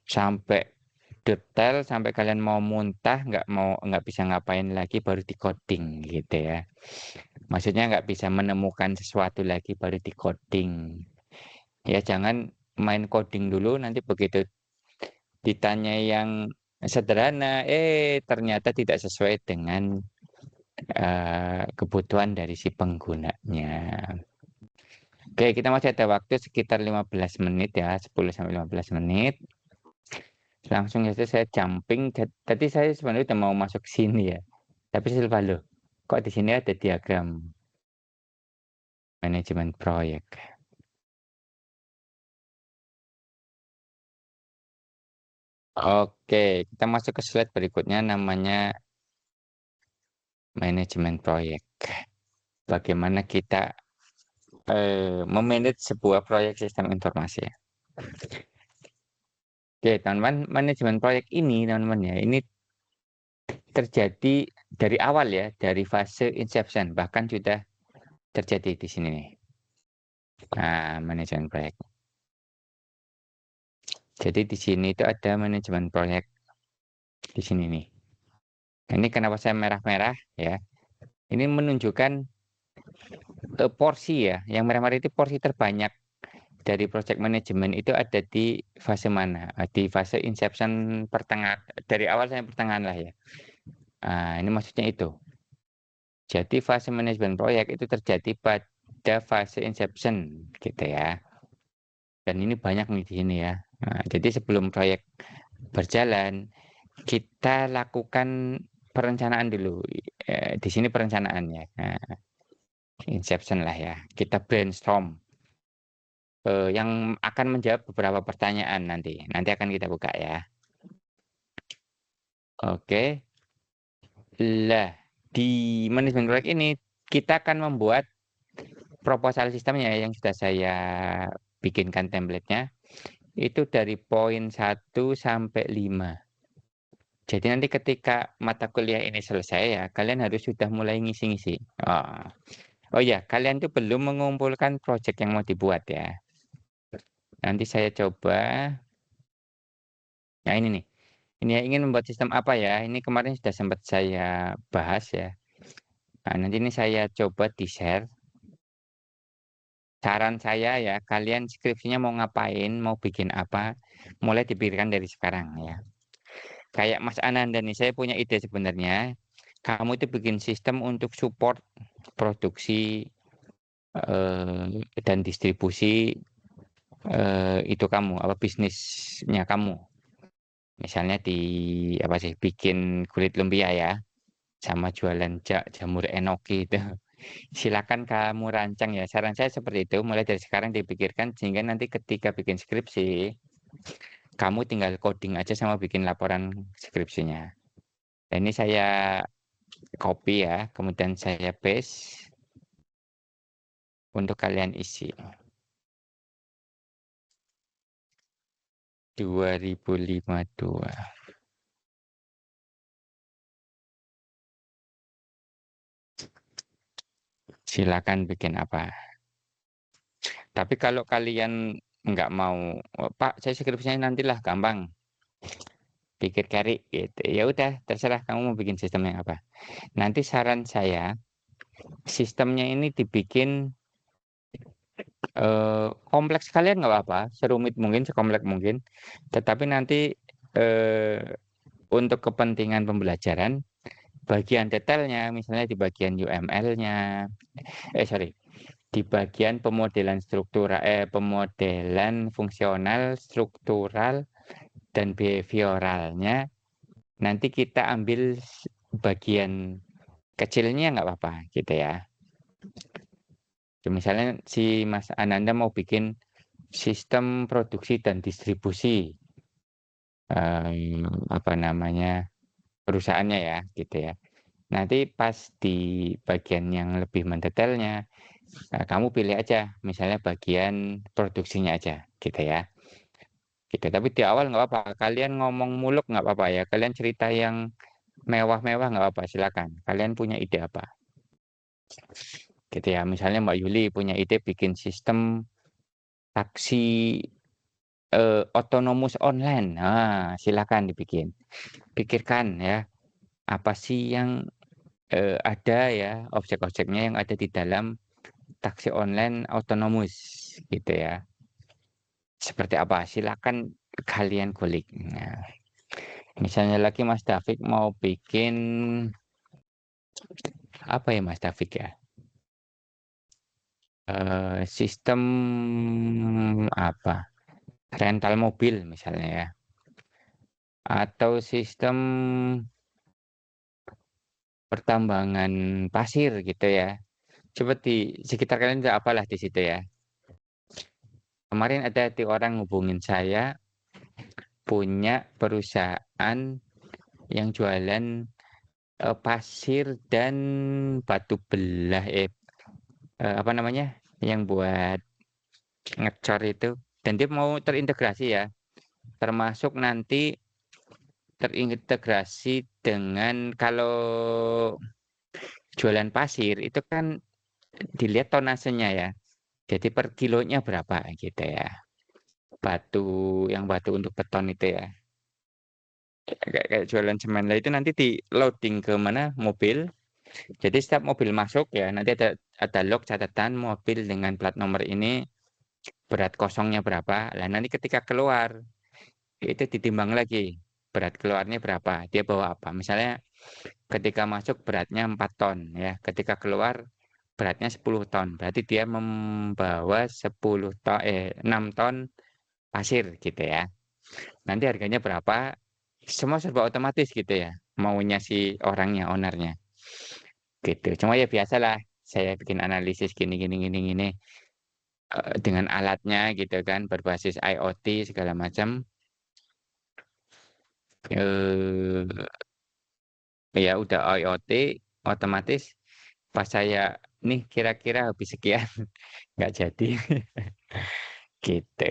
sampai detail, sampai kalian mau muntah, nggak bisa ngapain lagi, baru di coding gitu ya. Maksudnya nggak bisa menemukan sesuatu lagi baru di coding. Ya jangan main coding dulu, nanti begitu ditanya yang sederhana, ternyata tidak sesuai dengan kebutuhan dari si penggunanya. Oke, kita masih ada waktu sekitar 15 menit ya, 10-15 menit. Langsung saja saya jumping. Tadi saya sebenarnya udah mau masuk sini ya. Tapi saya lupa loh, kok di sini ada diagram manajemen proyek. Oke, kita masuk ke slide berikutnya, namanya manajemen proyek. Bagaimana kita memanage sebuah proyek sistem informasi. Oke, teman-teman, manajemen proyek ini, teman-teman ya, ini terjadi dari awal ya, dari fase inception, bahkan sudah terjadi di sini nih. Nah, manajemen proyek. Jadi di sini itu ada manajemen proyek di sini nih. Ini kenapa saya merah-merah ya? Ini menunjukkan porsi ya. Yang merah-merah itu porsi terbanyak dari project management itu ada di fase mana? Di fase inception pertengahan, dari awal sampai pertengahan lah ya. Nah, ini maksudnya itu. Jadi fase manajemen proyek itu terjadi pada fase inception gitu ya. Dan ini banyak nih di sini ya. Nah, jadi sebelum proyek berjalan, kita lakukan perencanaan dulu. Di sini perencanaannya. Nah, inception lah ya. Kita brainstorm yang akan menjawab beberapa pertanyaan nanti. Nanti akan kita buka ya. Oke. Lah, di manajemen proyek ini kita akan membuat proposal sistemnya yang sudah saya bikinkan template-nya. Itu dari poin 1 sampai 5. Jadi nanti ketika mata kuliah ini selesai ya, kalian harus sudah mulai ngisi-ngisi. Oh ya, kalian tuh belum mengumpulkan project yang mau dibuat ya. Nanti saya coba. Nah ini nih. Ini ya, ingin membuat sistem apa ya? Ini kemarin sudah sempat saya bahas ya. Nah, nanti ini saya coba di-share. Saran saya ya, kalian skripsinya mau ngapain, mau bikin apa, mulai dipikirkan dari sekarang ya. Kayak Mas Ananda nih, saya punya ide sebenarnya. Kamu itu bikin sistem untuk support produksi dan distribusi itu kamu, apa bisnisnya kamu. Misalnya di apa sih, bikin kulit lumpia ya, sama jualan jamur enoki itu. Silakan kamu rancang ya. Saran saya seperti itu, mulai dari sekarang dipikirkan sehingga nanti ketika bikin skripsi, kamu tinggal coding aja sama bikin laporan skripsinya. Dan ini saya copy ya, kemudian saya paste untuk kalian isi. 2052. Silakan bikin apa. Tapi kalau kalian nggak mau, "Oh, Pak, saya skripsinya nantilah gampang. Pikir cari gitu." Ya udah, terserah kamu mau bikin sistemnya apa. Nanti saran saya, sistemnya ini dibikin kompleks kalian nggak apa-apa, serumit mungkin, sekompleks mungkin. Tetapi nanti untuk kepentingan pembelajaran, bagian detailnya, misalnya di bagian UML-nya, di bagian pemodelan fungsional, struktural, dan behavioralnya, nanti kita ambil bagian kecilnya nggak apa-apa gitu ya. Misalnya si Mas Ananda mau bikin sistem produksi dan distribusi apa namanya perusahaannya ya gitu ya. Nanti pas di bagian yang lebih mendetailnya, kamu pilih aja misalnya bagian produksinya aja gitu ya. Gitu. Tapi di awal nggak apa-apa. Kalian ngomong muluk nggak apa-apa ya. Kalian cerita yang mewah-mewah nggak apa-apa. Silakan. Kalian punya ide apa? Gitu ya. Misalnya Mbak Yuli punya ide bikin sistem taksi otonomus online. Nah, silakan dibikin. Pikirkan ya. Apa sih yang ada ya objek-objeknya yang ada di dalam taksi online otonomus gitu ya. Seperti apa? Silakan kalian kulik. Nah, misalnya lagi Mas David mau bikin apa ya Mas David ya? Sistem apa? Rental mobil misalnya ya. Atau sistem pertambangan pasir gitu ya. Coba di sekitar kalian ada apalah di situ ya. Kemarin ada orang hubungin saya punya perusahaan yang jualan pasir dan batu belah apa namanya? Yang buat ngecor itu, dan dia mau terintegrasi ya, termasuk nanti terintegrasi dengan kalau jualan pasir itu kan dilihat tonasenya ya. Jadi per kilonya berapa gitu ya. Batu yang batu untuk beton itu ya. Kayak jualan semen lah itu nanti di loading ke mana mobil. Jadi setiap mobil masuk ya nanti ada log catatan mobil dengan plat nomor ini berat kosongnya berapa. Lah nanti ketika keluar itu ditimbang lagi berat keluarnya berapa, dia bawa apa. Misalnya ketika masuk beratnya 4 ton ya, ketika keluar beratnya 10 ton. Berarti dia membawa 6 ton pasir gitu ya. Nanti harganya berapa? Semua serba otomatis gitu ya. Maunya si orangnya, ownernya. Gitu. Cuma ya biasalah saya bikin analisis gini gini gini gini dengan alatnya gitu kan berbasis IoT segala macam. Eh ya udah IoT otomatis pas saya nih kira-kira habis sekian nggak jadi gitu.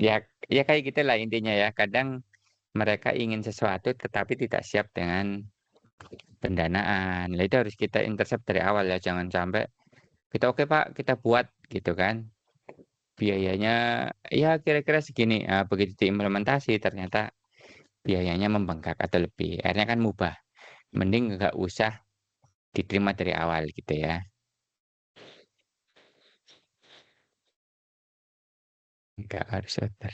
Ya ya kayak gitulah intinya ya. Kadang mereka ingin sesuatu tetapi tidak siap dengan pendanaan. Nah, itu harus kita intercept dari awal ya. Jangan sampai kita oke Pak, kita buat gitu kan. Biayanya ya kira-kira segini. Nah, begitu diimplementasi ternyata biayanya membengkak atau lebih. Akhirnya kan mubah. Mending nggak usah diterima dari awal gitu ya. Nggak harus order.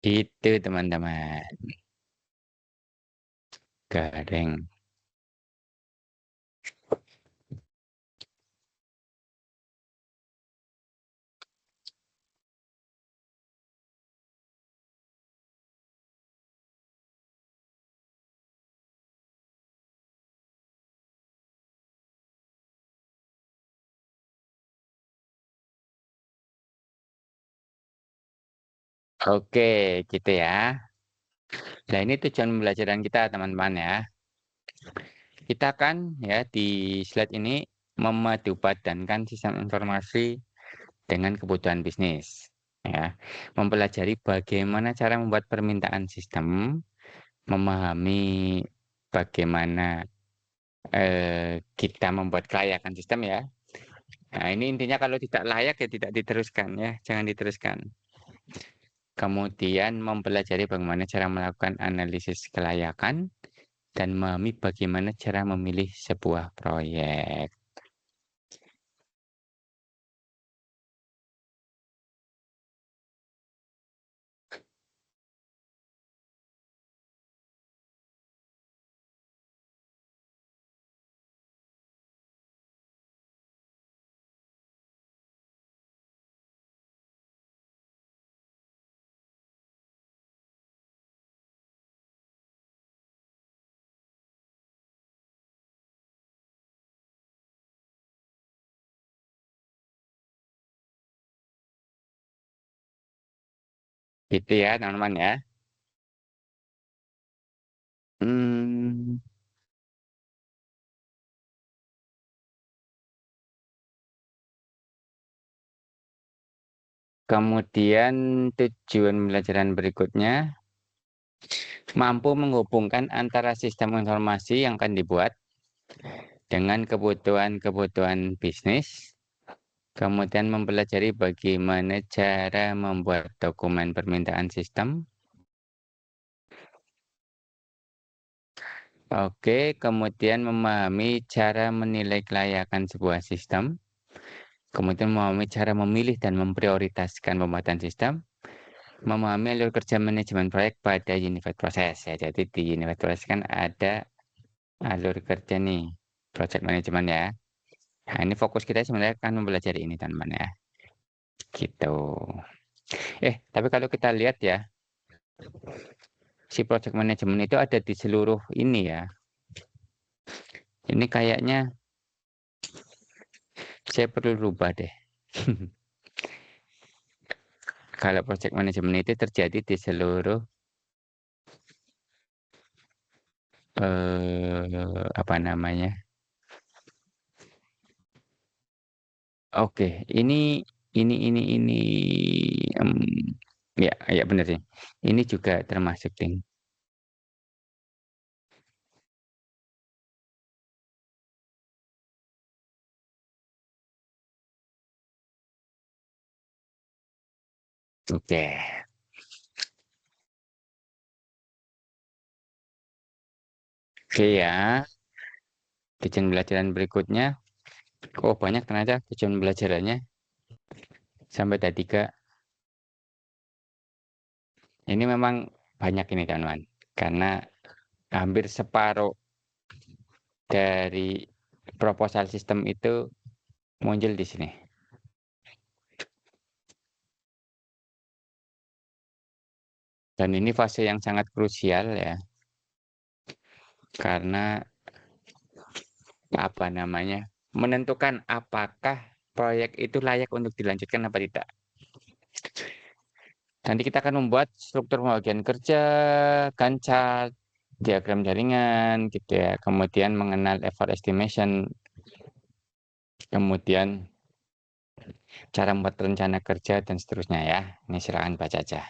Itu teman-teman. Garing. Oke, gitu ya. Nah, ini tujuan pembelajaran kita, teman-teman ya. Kita kan ya di slide ini memadupadankan sistem informasi dengan kebutuhan bisnis. Ya, mempelajari bagaimana cara membuat permintaan sistem, memahami bagaimana kita membuat kelayakan sistem ya. Nah, ini intinya kalau tidak layak ya tidak diteruskan ya, jangan diteruskan. Kemudian mempelajari bagaimana cara melakukan analisis kelayakan dan memahami bagaimana cara memilih sebuah proyek. Gitu ya, teman-teman ya. Hmm, kemudian tujuan pembelajaran berikutnya mampu menghubungkan antara sistem informasi yang akan dibuat dengan kebutuhan-kebutuhan bisnis. Kemudian mempelajari bagaimana cara membuat dokumen permintaan sistem. Oke, kemudian memahami cara menilai kelayakan sebuah sistem. Kemudian memahami cara memilih dan memprioritaskan pembuatan sistem. Memahami alur kerja manajemen proyek pada Unified Process ya. Jadi di Unified Process kan ada alur kerja nih, project management ya. Nah, ini fokus kita sebenarnya kan mempelajari ini teman-teman ya. Gitu. Tapi kalau kita lihat ya, si project management itu ada di seluruh ini ya. Ini kayaknya saya perlu rubah deh. Kalau project management itu terjadi di seluruh apa namanya? Oke, ini ya ya benar sih. Ini juga termasuk ting. Oke. Oke ya. Tujuan pembelajaran berikutnya, oh banyak ternyata tujuan pembelajarannya, sampai ada 3. Ini memang banyak ini teman-teman, karena hampir separuh dari proposal sistem itu muncul di sini. Dan ini fase yang sangat krusial ya, karena apa namanya, menentukan apakah proyek itu layak untuk dilanjutkan apa tidak. Nanti kita akan membuat struktur pembagian kerja, Gantt chart, diagram jaringan, gitu ya. Kemudian mengenal effort estimation, kemudian cara membuat rencana kerja dan seterusnya ya. Ini silakan baca aja.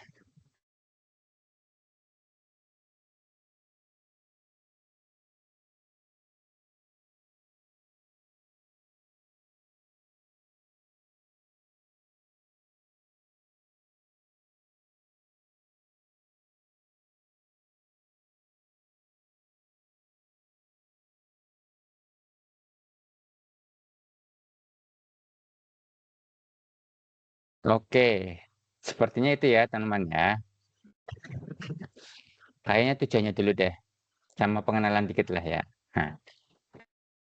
Oke, sepertinya itu ya teman-teman ya. Kayaknya tujuannya dulu deh, sama pengenalan dikit lah ya. Nah,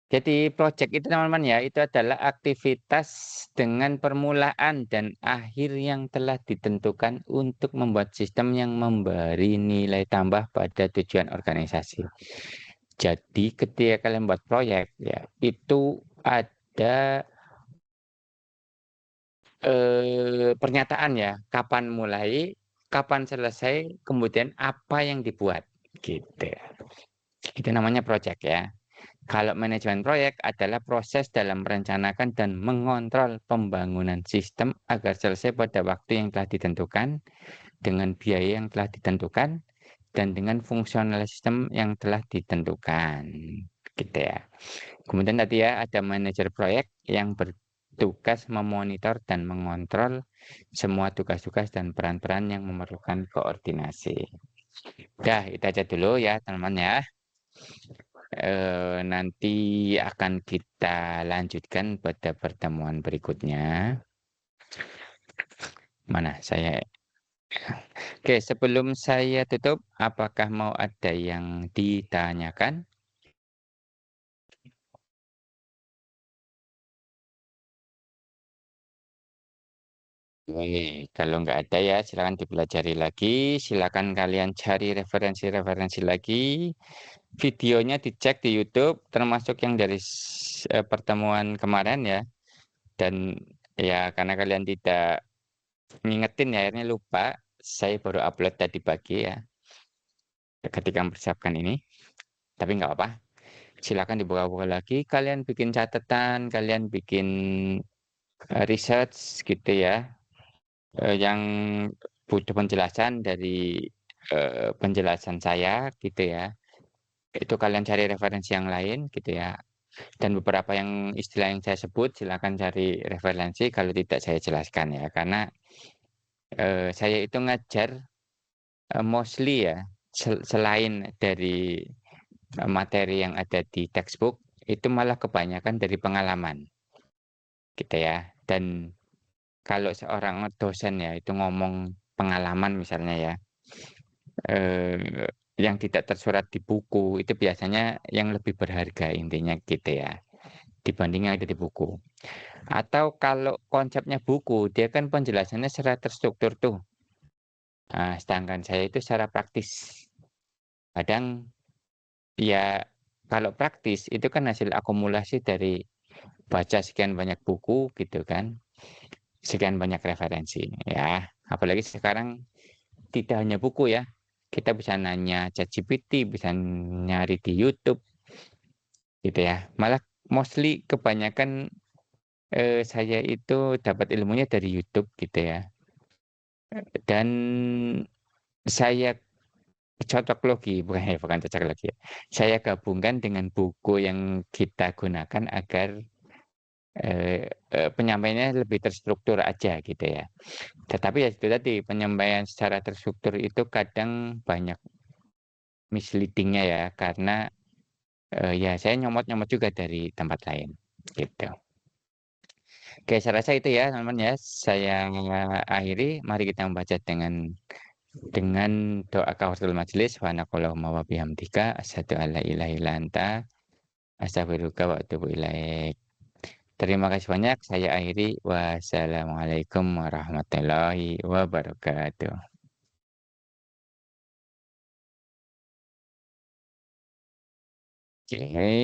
jadi project itu teman-teman ya, itu adalah aktivitas dengan permulaan dan akhir yang telah ditentukan untuk membuat sistem yang memberi nilai tambah pada tujuan organisasi. Jadi ketika kalian buat proyek ya, itu ada pernyataan ya, kapan mulai, kapan selesai, kemudian apa yang dibuat gitu. Itu namanya project ya. Kalau manajemen proyek adalah proses dalam merencanakan dan mengontrol pembangunan sistem agar selesai pada waktu yang telah ditentukan, dengan biaya yang telah ditentukan, dan dengan fungsional sistem yang telah ditentukan. Gitu ya. Kemudian tadi ya ada manajer proyek yang bertugas memonitor dan mengontrol semua tugas-tugas dan peran-peran yang memerlukan koordinasi. Dah, itu aja dulu ya teman-teman ya. Nanti akan kita lanjutkan pada pertemuan berikutnya. Mana saya? Oke, sebelum saya tutup, apakah mau ada yang ditanyakan? Kalau nggak ada ya, silakan dipelajari lagi. Silakan kalian cari referensi-referensi lagi. Videonya dicek di YouTube, termasuk yang dari pertemuan kemarin ya. Dan ya karena kalian tidak ngingetin ya, akhirnya lupa. Saya baru upload tadi pagi ya, ketika mempersiapkan ini. Tapi nggak apa-apa. Silakan dibuka-buka lagi. Kalian bikin catatan, kalian bikin research gitu ya. Yang butuh penjelasan dari penjelasan saya gitu ya. Itu kalian cari referensi yang lain gitu ya. Dan beberapa yang istilah yang saya sebut silakan cari referensi kalau tidak saya jelaskan ya. Karena saya itu ngajar mostly ya selain dari materi yang ada di textbook itu malah kebanyakan dari pengalaman gitu ya. Dan kalau seorang dosen ya itu ngomong pengalaman misalnya ya, yang tidak tersurat di buku itu biasanya yang lebih berharga intinya gitu ya, dibanding yang ada di buku. Atau kalau konsepnya buku, dia kan penjelasannya secara terstruktur tuh. Nah, sedangkan saya itu secara praktis. Kadang ya kalau praktis itu kan hasil akumulasi dari baca sekian banyak buku gitu kan, sekian banyak referensi ya. Apalagi sekarang tidak hanya buku ya, kita bisa nanya ChatGPT, bisa nyari di YouTube gitu ya. Malah mostly kebanyakan saya itu dapat ilmunya dari YouTube gitu ya. Dan saya cocok logi, bukan cocok logi ya. Saya gabungkan dengan buku yang kita gunakan agar penyampaiannya lebih terstruktur aja gitu ya. Tetapi ya itu tadi penyampaian secara terstruktur itu kadang banyak misleading-nya ya karena ya saya nyomot-nyomot juga dari tempat lain, gitu. Oke, saya rasa itu ya, teman-teman ya. Saya akhiri, mari kita membaca dengan doa kafaratul majelis, wa naqallahumma wa bihamdika, asyhadu an la ilaha illa anta, astaghfiruka wa atubu ilaik. Terima kasih banyak, saya akhiri. Wassalamualaikum warahmatullahi wabarakatuh. Oke.